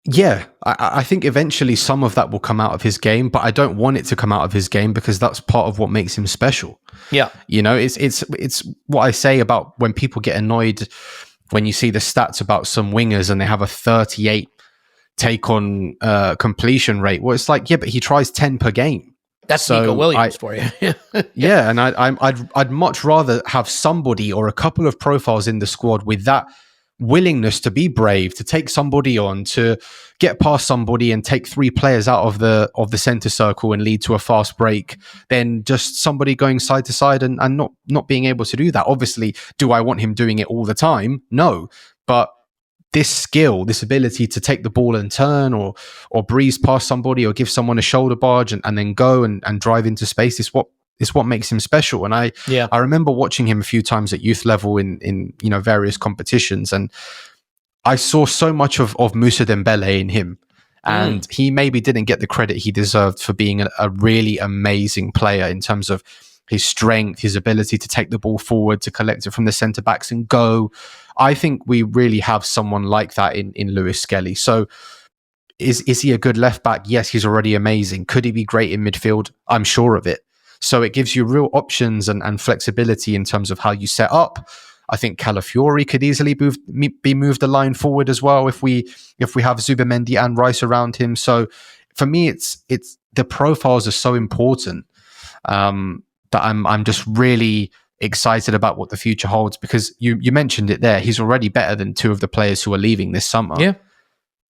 Yeah, I think eventually some of that will come out of his game, but I don't want it to come out of his game, because that's part of what makes him special. Yeah, it's what I say about when people get annoyed when you see the stats about some wingers and they have a 38 take on completion rate. Well, it's like, yeah, but he tries 10 per game. That's Nico Williams for you. Yeah, and I'd much rather have somebody or a couple of profiles in the squad with that willingness to be brave, to take somebody on, to get past somebody and take 3 players out of the center circle and lead to a fast break, than just somebody going side to side and not being able to do that. Obviously, do I want him doing it all the time? No, but this skill, this ability to take the ball and turn or breeze past somebody or give someone a shoulder barge and then go and drive into space is what makes him special. And I remember watching him a few times at youth level in various competitions, and I saw so much of Moussa Dembele in him. And he maybe didn't get the credit he deserved for being a really amazing player in terms of his strength, his ability to take the ball forward, to collect it from the centre backs and go. I think we really have someone like that in Lewis Skelly. So is he a good left back? Yes, he's already amazing. Could he be great in midfield? I'm sure of it. So it gives you real options and flexibility in terms of how you set up. I think Calafiori could easily be moved a line forward as well if we have Zubimendi and Rice around him. So for me, it's the profiles are so important that I'm just really excited about what the future holds, because you mentioned it there. He's already better than two of the players who are leaving this summer. Yeah.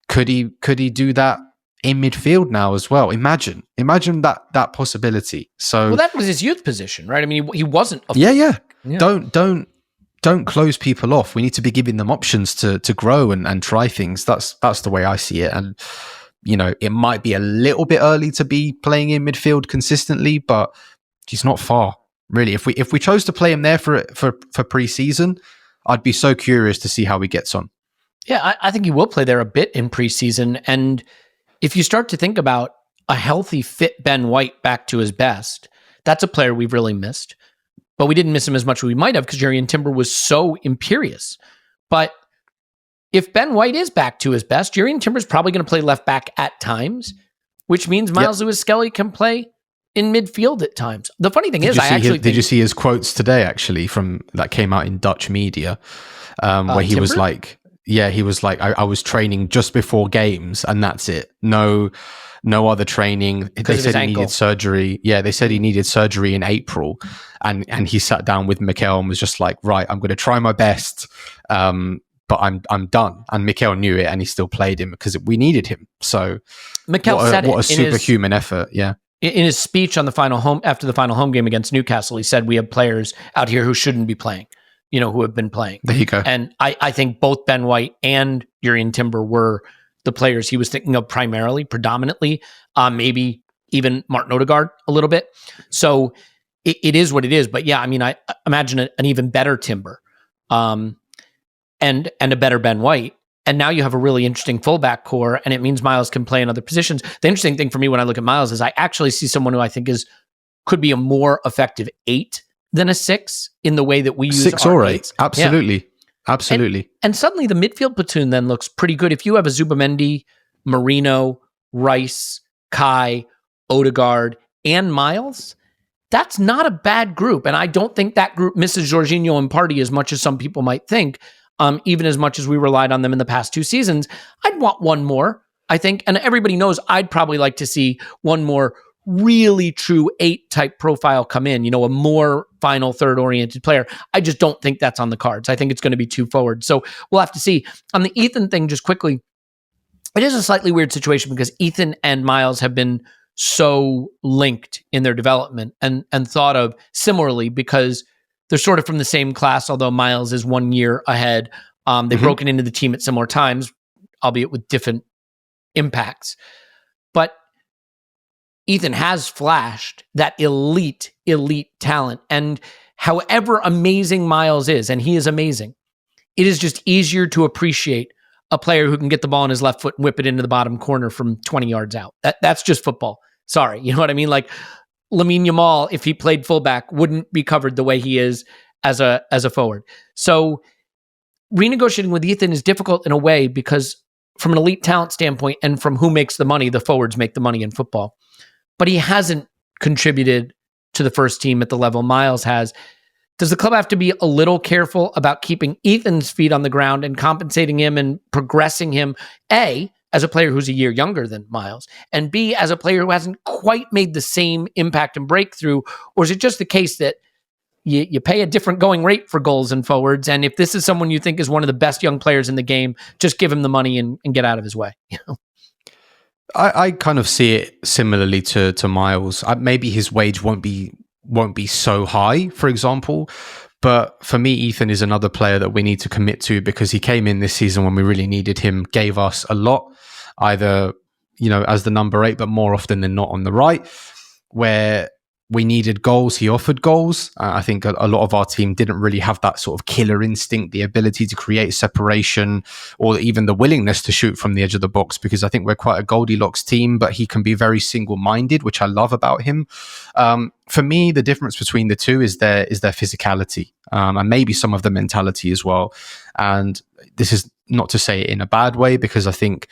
Could he do that in midfield now as well? Imagine that possibility. So well, that was his youth position, right? I mean, he wasn't. Yeah. Don't close people off. We need to be giving them options to grow and try things. That's the way I see it. And it might be a little bit early to be playing in midfield consistently, but he's not far, really. If we chose to play him there for pre-season, I'd be so curious to see how he gets on. Yeah, I think he will play there a bit in preseason. And if you start to think about a healthy, fit Ben White back to his best, that's a player we've really missed. But we didn't miss him as much as we might have because Jurrien Timber was so imperious. But if Ben White is back to his best, Jurrien Timber is probably going to play left back at times, which means Myles-Lewis Skelly can play in midfield at times. The funny thing is, did you see his quotes today, actually, from that came out in Dutch media, where he was like, I was training just before games and that's it. No other training. They said he needed surgery. Yeah, they said he needed surgery in April. And he sat down with Mikel and was just like, right, I'm going to try my best, but I'm done. And Mikel knew it and he still played him because we needed him. So Mikel said what a superhuman effort. Yeah. In his speech on after the final home game against Newcastle, he said, we have players out here who shouldn't be playing, who have been playing. There you go. And I think both Ben White and Jurrien Timber were the players he was thinking of predominantly, maybe even Martin Odegaard a little bit. So it is what it is. But yeah, I mean, I imagine an even better Timber and a better Ben White. And now you have a really interesting fullback core, and it means Myles can play in other positions. The interesting thing for me when I look at Myles is I actually see someone who I think could be a more effective 8 than a 6 in the way that we use 6 or 8. Absolutely. Yeah. Absolutely. And suddenly the midfield platoon then looks pretty good. If you have a Zubimendi, Marino, Rice, Kai, Odegaard, and Myles, that's not a bad group. And I don't think that group misses Jorginho and Partey as much as some people might think. Even as much as we relied on them in the past 2 seasons, I'd want one more, I think. And everybody knows I'd probably like to see one more really true 8 type profile come in, a more final third oriented player. I just don't think that's on the cards. I think it's going to be 2 forward. So we'll have to see. On the Ethan thing, just quickly, it is a slightly weird situation because Ethan and Myles have been so linked in their development and thought of similarly because they're sort of from the same class, although Myles is 1 year ahead. They've broken into the team at similar times, albeit with different impacts. But Ethan has flashed that elite talent. And however amazing Myles is, and he is amazing, it is just easier to appreciate a player who can get the ball in his left foot and whip it into the bottom corner from 20 yards out. That's just football. Sorry. You know what I mean? Like Lamine Yamal, if he played fullback, wouldn't be covered the way he is as a forward. So renegotiating with Ethan is difficult in a way because from an elite talent standpoint and from who makes the money, the forwards make the money in football. But he hasn't contributed to the first team at the level Myles has. Does the club have to be a little careful about keeping Ethan's feet on the ground and compensating him and progressing him, A, as a player who's a year younger than Myles, and B, as a player who hasn't quite made the same impact and breakthrough? Or is it just the case that you pay a different going rate for goals and forwards, and if this is someone you think is one of the best young players in the game, just give him the money and get out of his way? I kind of see it similarly to Myles. Maybe his wage won't be so high, for example. But for me, Ethan is another player that we need to commit to because he came in this season when we really needed him, gave us a lot, either, as the number 8, but more often than not on the right, where we needed goals. He offered goals. I think a lot of our team didn't really have that sort of killer instinct, the ability to create separation, or even the willingness to shoot from the edge of the box, because I think we're quite a Goldilocks team, but he can be very single-minded, which I love about him. For me, the difference between the two is their physicality, and maybe some of the mentality as well. And this is not to say it in a bad way, because I think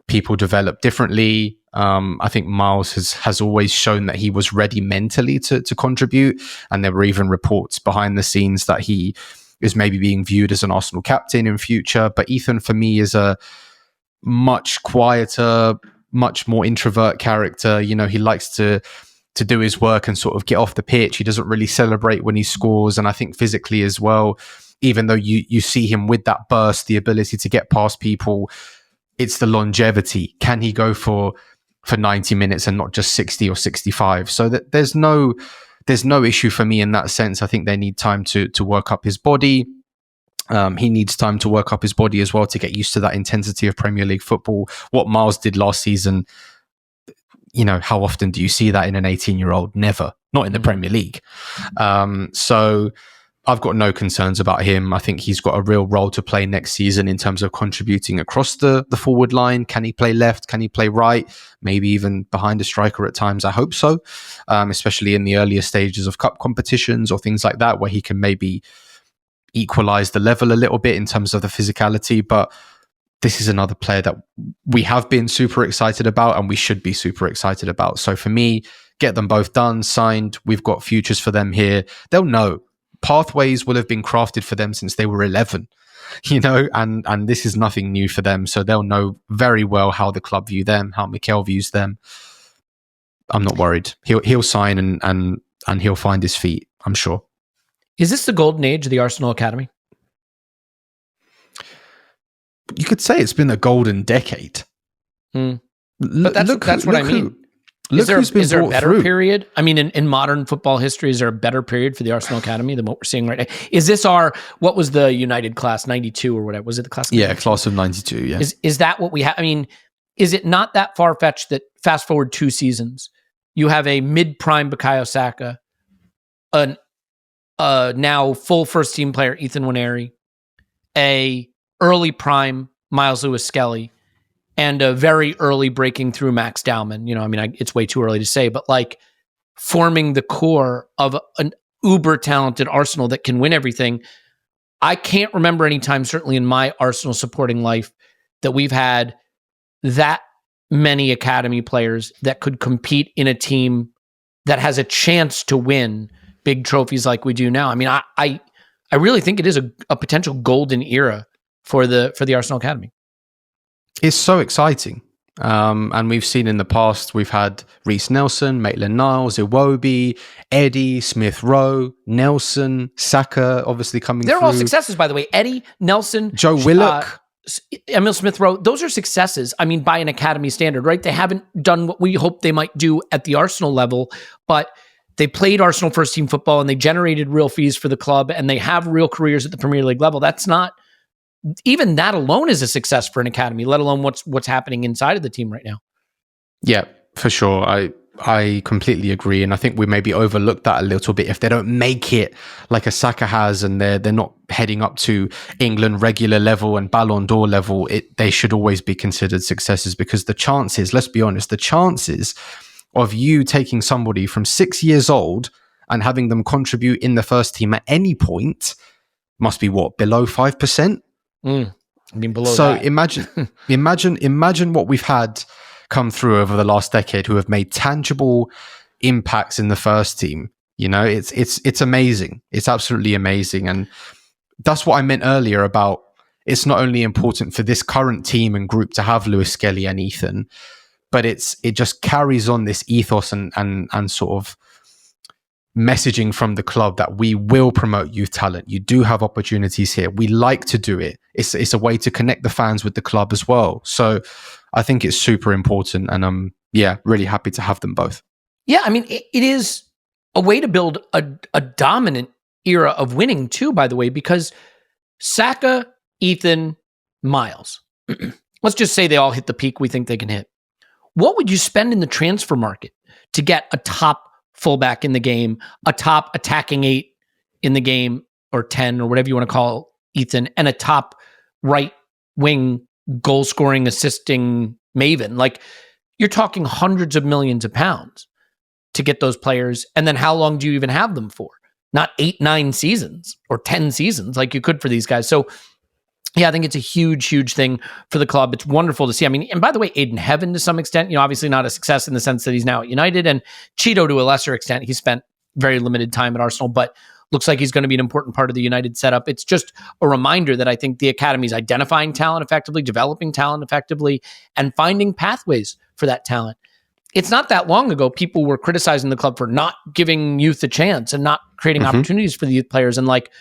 people develop differently. I think Myles has always shown that he was ready mentally to contribute. And there were even reports behind the scenes that he is maybe being viewed as an Arsenal captain in future. But Ethan, for me, is a much quieter, much more introvert character. You know, he likes to do his work and sort of get off the pitch. He doesn't really celebrate when he scores. And I think physically as well, even though you see him with that burst, the ability to get past people, it's the longevity. Can he go for 90 minutes and not just 60 or 65? So that there's no issue for me in that sense. I think they need time to work up his body. He needs time to work up his body as well to get used to that intensity of Premier League football. What Myles did last season, you know, how often do you see that in an 18-year-old? Never. Not in the Premier League. So I've got no concerns about him. I think he's got a real role to play next season in terms of contributing across the forward line. Can he play left? Can he play right? Maybe even behind a striker at times. I hope so, especially in the earlier stages of cup competitions or things like that, where he can maybe equalize the level a little bit in terms of the physicality. But this is another player that we have been super excited about and we should be super excited about. So for me, get them both done, signed. We've got futures for them here. They'll know. Pathways will have been crafted for them since they were 11, you know, and this is nothing new for them. So they'll know very well how the club view them, how Mikel views them. I'm not worried. He'll sign and he'll find his feet, I'm sure. Is this the golden age of the Arsenal Academy? You could say it's been a golden decade. But that's what I mean. Is there a better period? I mean, in modern football history, is there a better period for the Arsenal Academy than what we're seeing right now? Is this what was the United class, 92 or whatever? Was it the class? Yeah, class of 92, yeah. Is that what we have? I mean, is it not that far-fetched that fast forward 2 seasons, you have a mid-prime Bukayo Saka, now full first-team player Ethan Nwaneri, a early prime Myles-Lewis Skelly, and a very early breaking through Max Dowman. You know, I mean, it's way too early to say, but like forming the core of an uber talented Arsenal that can win everything. I can't remember any time, certainly in my Arsenal supporting life, that we've had that many academy players that could compete in a team that has a chance to win big trophies like we do now. I mean, I really think it is a potential golden era for the Arsenal Academy. It's so exciting. And we've seen in the past, we've had Reece Nelson, Maitland-Niles, Iwobi, Eddie, Smith-Rowe, Nelson, Saka, obviously coming through. They're all successes, by the way. Eddie, Nelson, Joe Willock, Emil Smith-Rowe. Those are successes, I mean, by an academy standard, right? They haven't done what we hope they might do at the Arsenal level, but they played Arsenal first team football and they generated real fees for the club and they have real careers at the Premier League level. That's not, even that alone is a success for an academy, let alone what's happening inside of the team right now. Yeah, for sure. I completely agree. And I think we maybe overlooked that a little bit. If they don't make it like a Saka has and they're not heading up to England regular level and Ballon d'Or level, they should always be considered successes, because the chances, let's be honest, the chances of you taking somebody from 6 years old and having them contribute in the first team at any point must be what, below 5%? I mean, below so that. imagine what we've had come through over the last decade who have made tangible impacts in the first team. You know, it's amazing. It's absolutely amazing. And that's what I meant earlier about it's not only important for this current team and group to have Lewis Skelly and Ethan, but it just carries on this ethos and sort of messaging from the club that we will promote youth talent. You do have opportunities here. We like to do it. It's a way to connect the fans with the club as well. So I think it's super important, and I'm really happy to have them both. Yeah, I mean, it is a way to build a dominant era of winning too, by the way, because Saka, Ethan, Myles, let's just say they all hit the peak we think they can hit. What would you spend in the transfer market to get a top fullback in the game, a top attacking 8 in the game, or 10, or whatever you want to call Ethan, and a top right wing goal scoring, assisting maven? Like, you're talking hundreds of millions of pounds to get those players. And then how long do you even have them for? Not 8, 9 seasons or 10 seasons like you could for these guys. So yeah, I think it's a huge, huge thing for the club. It's wonderful to see. I mean, and by the way, Aiden Heaven to some extent, obviously not a success in the sense that he's now at United, and Cheeto to a lesser extent. He spent very limited time at Arsenal, but looks like he's going to be an important part of the United setup. It's just a reminder that I think the academy is identifying talent effectively, developing talent effectively, and finding pathways for that talent. It's not that long ago, people were criticizing the club for not giving youth a chance and not creating opportunities for the youth players. And like,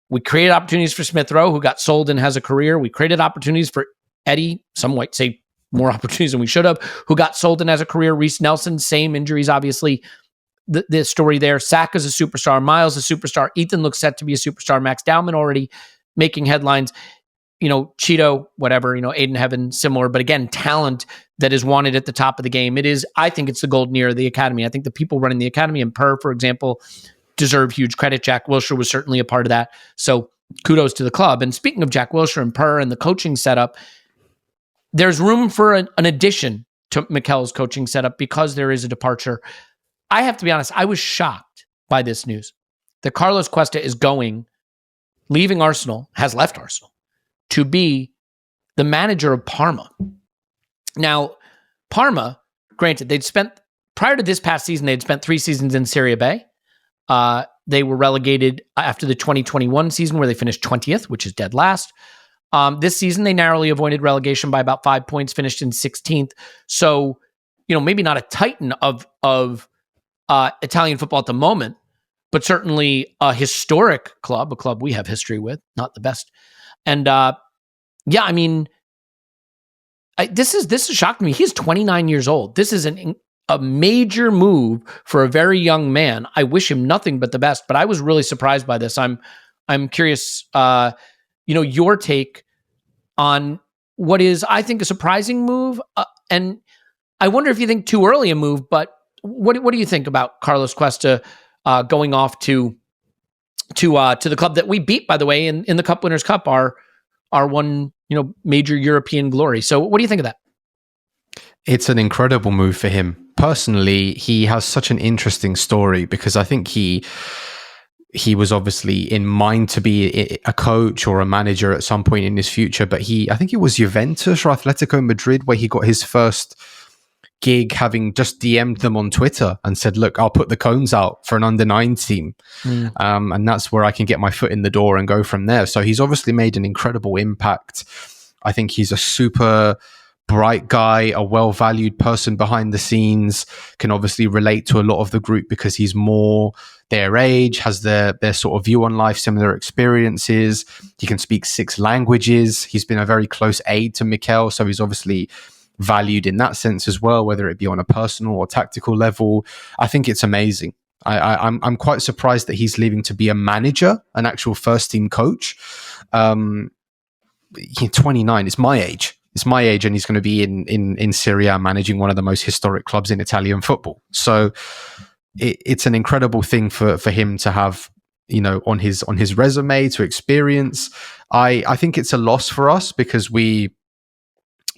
we created opportunities for Smith Rowe, who got sold and has a career. We created opportunities for Eddie, some might say more opportunities than we should have, who got sold and has a career. Reece Nelson, same injuries, obviously. The story there. Saka's a superstar. Myles a superstar. Ethan looks set to be a superstar. Max Dowman already making headlines. Cheeto, whatever, Aiden Heaven, similar. But again, talent that is wanted at the top of the game. I think it's the golden era of the academy. I think the people running the academy, and Per, for example, deserve huge credit. Jack Wilshere was certainly a part of that. So kudos to the club. And speaking of Jack Wilshere and Per and the coaching setup, there's room for an addition to Mikel's coaching setup because there is a departure. I have to be honest, I was shocked by this news that Carlos Cuesta is leaving Arsenal, has left Arsenal, to be the manager of Parma. Now, Parma, granted, prior to this past season, they'd spent 3 seasons in Serie B. They were relegated after the 2021 season where they finished 20th, which is dead last. This season, they narrowly avoided relegation by about 5 points, finished in 16th. So, maybe not a titan of Italian football at the moment, but certainly a historic club, a club we have history with, not the best. And this is shocking me. He's 29 years old. This is a major move for a very young man. I wish him nothing but the best, but I was really surprised by this. I'm curious, your take on what is, I think, a surprising move. And I wonder if you think too early a move, but what do you think about Carlos Cuesta going off to the club that we beat, by the way, in the Cup Winners' Cup, our one major European glory. So what do you think of that? It's an incredible move for him. Personally, he has such an interesting story because I think he was obviously in mind to be a coach or a manager at some point in his future, but I think it was Juventus or Atletico Madrid where he got his first gig, having just DM'd them on Twitter and said, look, I'll put the cones out for an under-9 team. And that's where I can get my foot in the door and go from there. So he's obviously made an incredible impact. I think he's a super bright guy, a well-valued person behind the scenes, can obviously relate to a lot of the group because he's more their age, has their sort of view on life, similar experiences. He can speak 6 languages. He's been a very close aide to Mikel, so he's obviously valued in that sense as well, whether it be on a personal or tactical level. I think it's amazing. I'm quite surprised that he's leaving to be a manager, an actual first team coach. He's 29. It's my age. And he's going to be in Serie A managing one of the most historic clubs in Italian football. So it's an incredible thing for him to have, on his resume, to experience. I think it's a loss for us because we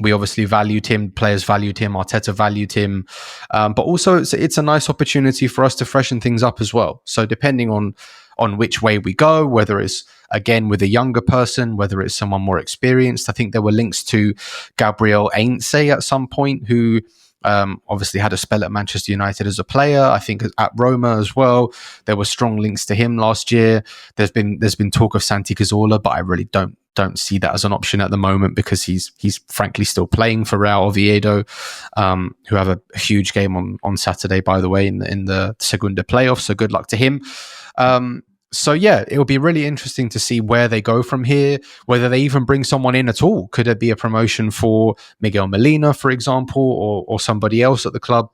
obviously valued him, players valued him, Arteta valued him, but also it's a nice opportunity for us to freshen things up as well. So depending on which way we go, whether it's again with a younger person, whether it's someone more experienced. I think there were links to Gabriel Ainse at some point, who obviously had a spell at Manchester United as a player. I think at Roma as well. There were strong links to him last year. There's been talk of Santi Cazorla, but I really don't see that as an option at the moment because he's frankly still playing for Real Oviedo, who have a huge game on Saturday, by the way, in the Segunda playoffs. So good luck to him. So yeah, it will be really interesting to see where they go from here, whether they even bring someone in at all. Could it be a promotion for Miguel Molina, for example, or somebody else at the club?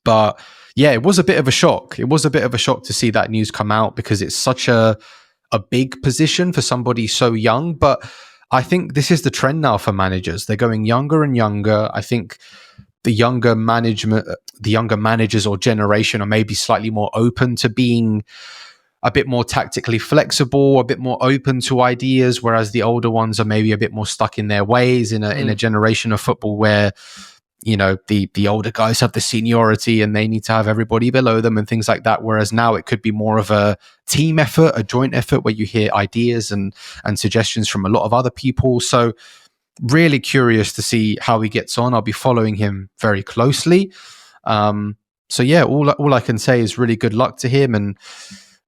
But yeah, it was a bit of a shock. It was a bit of a shock to see that news come out because it's such a big position for somebody so young. But I think this is the trend now for managers. They're going younger and younger. I think the younger managers or generation are maybe slightly more open to being a bit more tactically flexible, a bit more open to ideas, whereas the older ones are maybe a bit more stuck in their ways in a generation of football where, the older guys have the seniority and they need to have everybody below them and things like that. Whereas now it could be more of a team effort, a joint effort where you hear ideas and suggestions from a lot of other people. So really curious to see how he gets on. I'll be following him very closely. So yeah, all I can say is really good luck to him. And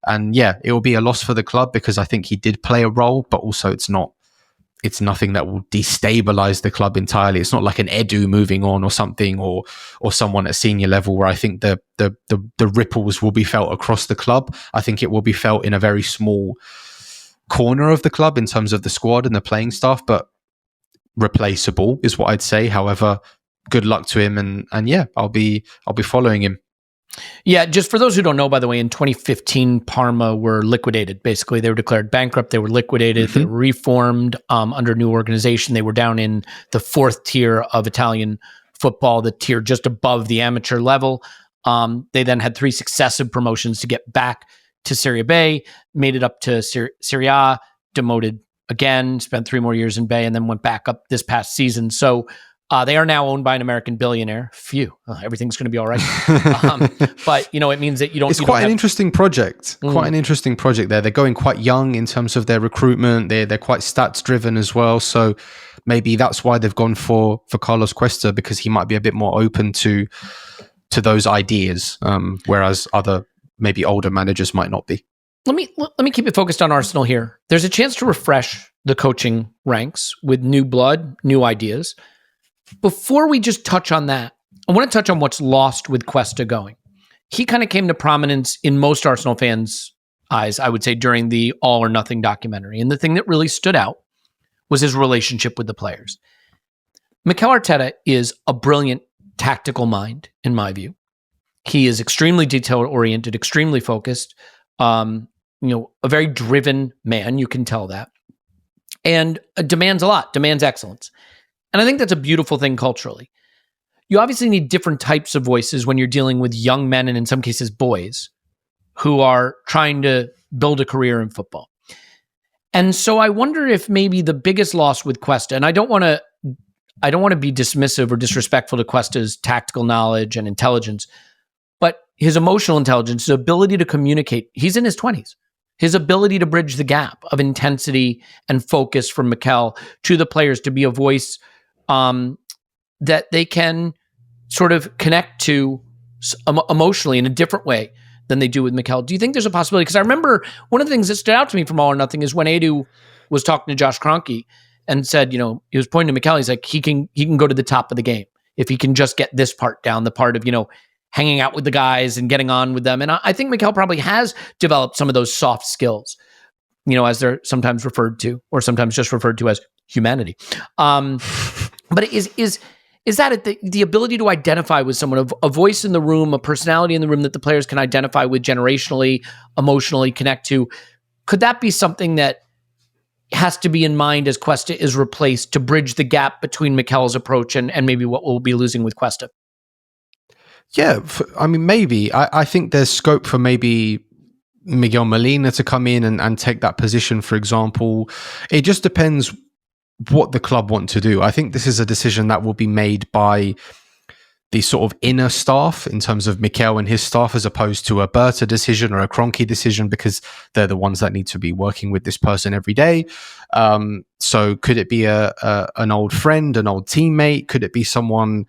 And yeah, it will be a loss for the club because I think he did play a role, but also it's nothing that will destabilize the club entirely. It's not like an Edu moving on or something, or someone at senior level where I think the ripples will be felt across the club. I think it will be felt in a very small corner of the club in terms of the squad and the playing staff, but replaceable is what I'd say. However, good luck to him, and yeah, I'll be following him. Yeah, just for those who don't know, by the way, in 2015, Parma were liquidated. Basically, they were declared bankrupt. They were liquidated. They were reformed under new organization. They were down in the 4th tier of Italian football, the tier just above the amateur level. They then had 3 successive promotions to get back to Serie B, made it up to Serie A, demoted again, spent 3 more years in Bay, and then went back up this past season. So they are now owned by an American billionaire. Phew, everything's going to be all right. But, it means that you don't... It's quite an interesting project. Quite an interesting project there. They're going quite young in terms of their recruitment. They're quite stats driven as well. So maybe that's why they've gone for Carlos Cuesta, because he might be a bit more open to those ideas, whereas other maybe older managers might not be. Let me keep it focused on Arsenal here. There's a chance to refresh the coaching ranks with new blood, new ideas. Before we just touch on that, I want to touch on what's lost with Cuesta going. He kind of came to prominence in most Arsenal fans' eyes, I would say, during the All or Nothing documentary. And the thing that really stood out was his relationship with the players. Mikel Arteta is a brilliant tactical mind, in my view. He is extremely detail-oriented, extremely focused, a very driven man, you can tell that, and demands a lot, demands excellence. And I think that's a beautiful thing culturally. You obviously need different types of voices when you're dealing with young men and in some cases boys who are trying to build a career in football. And so I wonder if maybe the biggest loss with Cuesta, and I don't want to be dismissive or disrespectful to Cuesta's tactical knowledge and intelligence, but his emotional intelligence, his ability to communicate, he's in his 20s. His ability to bridge the gap of intensity and focus from Mikel to the players, to be a voice that they can sort of connect to emotionally in a different way than they do with Mikel. Do you think there's a possibility? Because I remember one of the things that stood out to me from All or Nothing is when Edu was talking to Josh Kroenke and said, he was pointing to Mikel. He's like, he can go to the top of the game if he can just get this part down, the part of, hanging out with the guys and getting on with them. And I think Mikel probably has developed some of those soft skills, as they're sometimes referred to, or sometimes just referred to as humanity. But is that the ability to identify with someone, a voice in the room, a personality in the room that the players can identify with generationally, emotionally connect to? Could that be something that has to be in mind as Cuesta is replaced to bridge the gap between Mikel's approach and maybe what we'll be losing with Cuesta? Yeah, maybe. I think there's scope for maybe Miguel Molina to come in and take that position, for example. It just depends what the club want to do. I think this is a decision that will be made by the sort of inner staff in terms of Mikel and his staff, as opposed to a Berta decision or a Kroenke decision, because they're the ones that need to be working with this person every day. So could it be an old friend, an old teammate? Could it be someone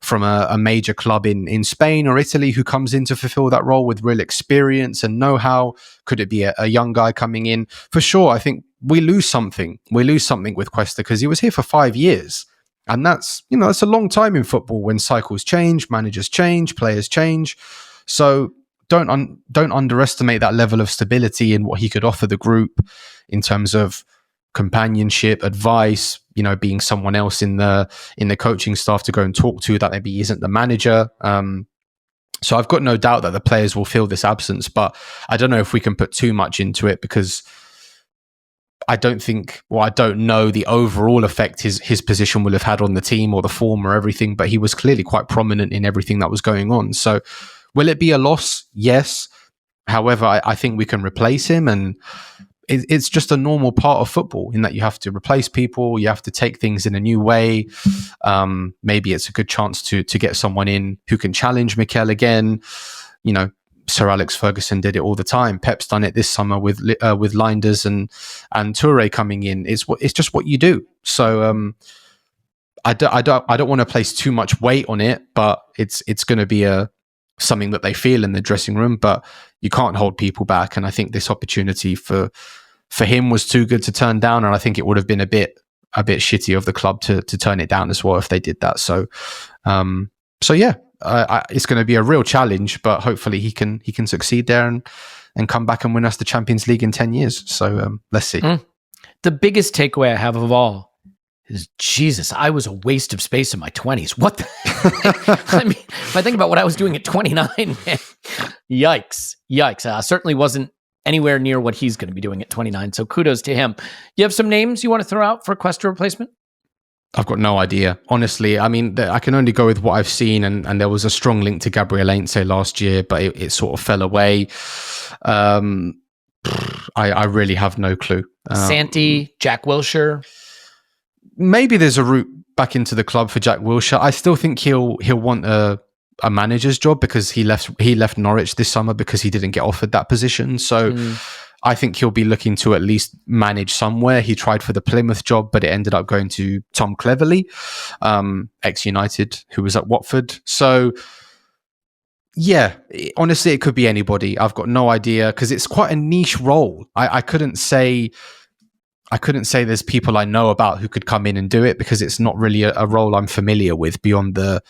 from a major club in Spain or Italy who comes in to fulfill that role with real experience and know-how? Could it be a young guy coming in? For sure, I think we lose something. We lose something with Cuesta because he was here for 5 years. And that's a long time in football when cycles change, managers change, players change. So don't underestimate that level of stability in what he could offer the group in terms of companionship, advice, being someone else in the coaching staff to go and talk to that maybe isn't the manager. So I've got no doubt that the players will feel this absence, but I don't know if we can put too much into it because I don't know the overall effect his position will have had on the team or the form or everything, but he was clearly quite prominent in everything that was going on. So will it be a loss? Yes. However, I think we can replace him, and it's just a normal part of football in that you have to replace people, you have to take things in a new way. Maybe it's a good chance to get someone in who can challenge Mikel again. Sir Alex Ferguson did it all the time. Pep's done it this summer with Linders and Toure coming in. It's just what you do. So I don't want to place too much weight on it, but it's going to be something that they feel in the dressing room. But you can't hold people back. And I think this opportunity for him was too good to turn down. And I think it would have been a bit shitty of the club to turn it down as well if they did that. So, it's going to be a real challenge, but hopefully he can succeed there and come back and win us the Champions League in 10 years. So let's see. The biggest takeaway I have of all is, Jesus, I was a waste of space in my 20s. What the I mean, if I think about what I was doing at 29, man, yikes. Certainly wasn't anywhere near what he's going to be doing at 29. So kudos to him. You have some names you want to throw out for Cuesta replacement? I've got no idea. Honestly, I mean, I can only go with what I've seen, and there was a strong link to Gabriel Heinze last year, but it sort of fell away. I really have no clue. Santi, Jack Wilshere. Maybe there's a route back into the club for Jack Wilshere. I still think he'll want a manager's job because he left Norwich this summer because he didn't get offered that position. So I think he'll be looking to at least manage somewhere. He tried for the Plymouth job, but it ended up going to Tom Cleverley, ex-United, who was at Watford. So yeah, honestly, it could be anybody. I've got no idea because it's quite a niche role. I couldn't say there's people I know about who could come in and do it because it's not really a role I'm familiar with beyond the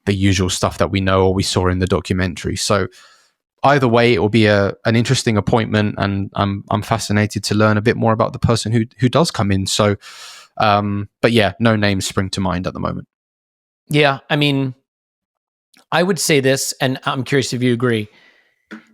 usual stuff that we know or we saw in the documentary. So either way, it will be an interesting appointment, and I'm fascinated to learn a bit more about the person who does come in. So, but yeah, no names spring to mind at the moment. Yeah, I mean, I would say this, and I'm curious if you agree.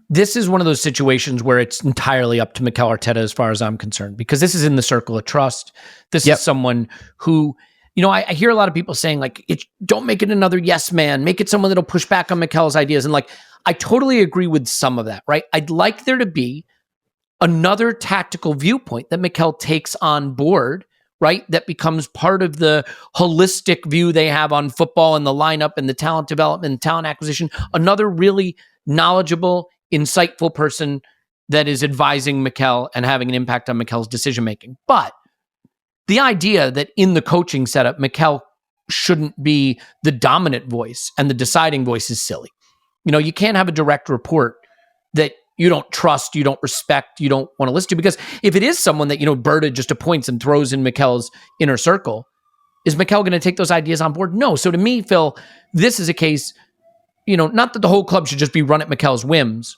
This is one of those situations where it's entirely up to Mikel Arteta as far as I'm concerned, because this is in the circle of trust. This is someone who, I hear a lot of people saying, like, don't make it another yes man, make it someone that'll push back on Mikel's ideas. And like, I totally agree with some of that, right? I'd like there to be another tactical viewpoint that Mikel takes on board, right? That becomes part of the holistic view they have on football and the lineup and the talent development and talent acquisition. Another really knowledgeable, insightful person that is advising Mikel and having an impact on Mikel's decision-making. But the idea that in the coaching setup, Mikel shouldn't be the dominant voice and the deciding voice is silly. You can't have a direct report that you don't trust, you don't respect, you don't want to listen to, because if it is someone that, Berta just appoints and throws in Mikel's inner circle, is Mikel going to take those ideas on board? No. So to me, Phil, this is a case, not that the whole club should just be run at Mikel's whims,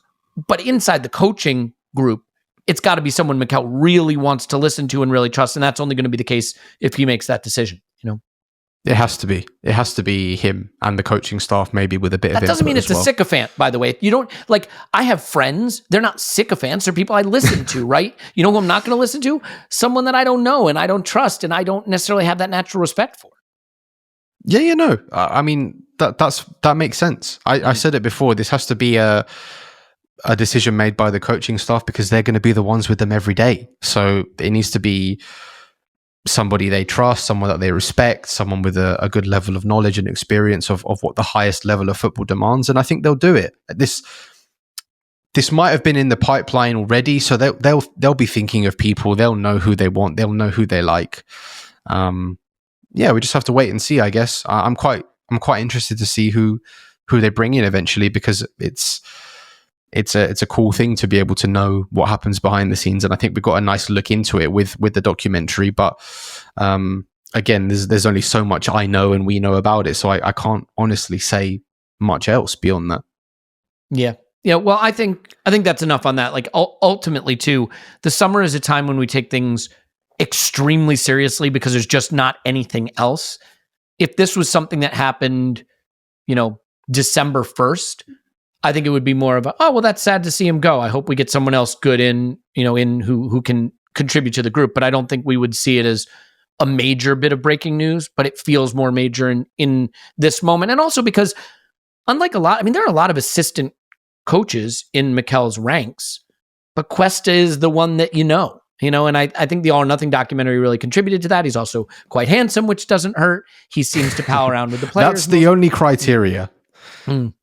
but inside the coaching group, it's got to be someone Mikel really wants to listen to and really trust. And that's only going to be the case if he makes that decision, It has to be. It has to be him and the coaching staff, maybe with a bit of input. That doesn't mean it's a sycophant, by the way. You don't, like, I have friends. They're not sycophants. They're people I listen to, right? You know who I'm not going to listen to? Someone that I don't know and I don't trust and I don't necessarily have that natural respect for. Yeah, I mean, that makes sense. I said it before. This has to be a decision made by the coaching staff because they're going to be the ones with them every day. So it needs to be somebody they trust, someone that they respect, someone with a good level of knowledge and experience of what the highest level of football demands. And I think they'll do it. This might have been in the pipeline already. So they'll be thinking of people. They'll know who they want. They'll know who they like. We just have to wait and see, I guess. I'm quite interested to see who they bring in eventually, because it's a cool thing to be able to know what happens behind the scenes. And I think we got a nice look into it with the documentary. But again, there's only so much I know and we know about it. So I can't honestly say much else beyond that. Yeah. Yeah. Well, I think that's enough on that. Like, ultimately too, the summer is a time when we take things extremely seriously because there's just not anything else. If this was something that happened, December 1st, I think it would be more of that's sad to see him go. I hope we get someone else good in who can contribute to the group. But I don't think we would see it as a major bit of breaking news, but it feels more major in this moment. And also because unlike there are a lot of assistant coaches in Mikel's ranks, but Cuesta is the one that and I think the All or Nothing documentary really contributed to that. He's also quite handsome, which doesn't hurt. He seems to pal around with the players. That's the only criteria.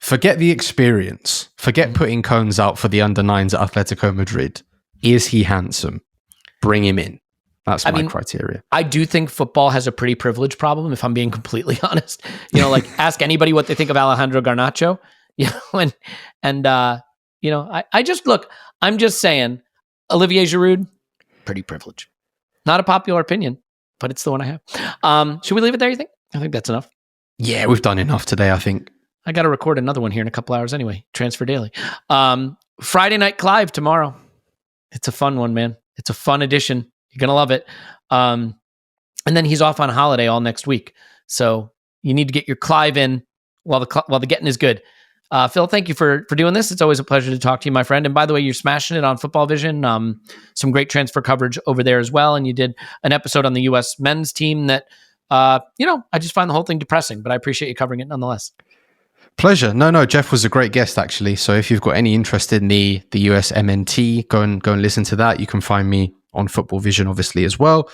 Forget the experience. Forget putting Cones out for the under-9s at Atletico Madrid. Is he handsome? Bring him in. That's my criteria. I do think football has a pretty privileged problem, if I'm being completely honest. Like, ask anybody what they think of Alejandro Garnacho. I just look. I'm just saying, Olivier Giroud, pretty privileged. Not a popular opinion, but it's the one I have. Should we leave it there, you think? I think that's enough. Yeah, we've done enough today, I think. I got to record another one here in a couple hours anyway. Transfer Daily. Friday Night Clive tomorrow. It's a fun one, man. It's a fun edition. You're going to love it. And then he's off on holiday all next week. So you need to get your Clive in while the getting is good. Phil, thank you for doing this. It's always a pleasure to talk to you, my friend. And by the way, you're smashing it on Football Vision. Some great transfer coverage over there as well. And you did an episode on the U.S. men's team that, I just find the whole thing depressing, but I appreciate you covering it nonetheless. Pleasure. No, Jeff was a great guest, actually. So if you've got any interest in the US MNT, go and listen to that. You can find me on Football Vision, obviously, as well.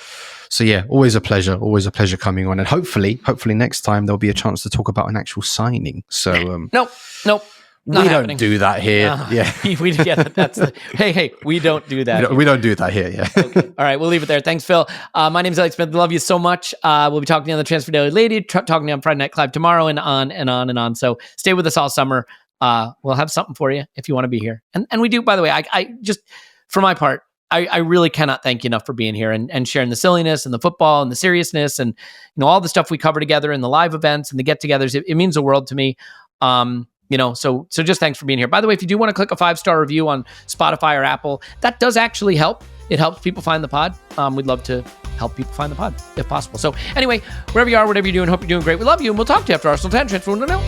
So yeah, always a pleasure coming on. And hopefully next time there'll be a chance to talk about an actual signing. So Nope. We don't do that here. We don't do that. We don't do that here. Yeah. Okay. All right. We'll leave it there. Thanks, Phil. My name's Elliot Smith. Love you so much. We'll be talking to you on the Transfer Daily Lady, talking to you on Friday Night Clive tomorrow, and on and on and on. So stay with us all summer. We'll have something for you if you want to be here. And we do, by the way, I just, for my part, I really cannot thank you enough for being here and sharing the silliness and the football and the seriousness and, all the stuff we cover together and the live events and the get-togethers. It means the world to me. So just thanks for being here. By the way, if you do want to click a 5-star review on Spotify or Apple, that does actually help. It helps people find the pod. We'd love to help people find the pod if possible. So anyway, wherever you are, whatever you're doing, hope you're doing great. We love you, and we'll talk to you after Arsenal 10 Transfer Window.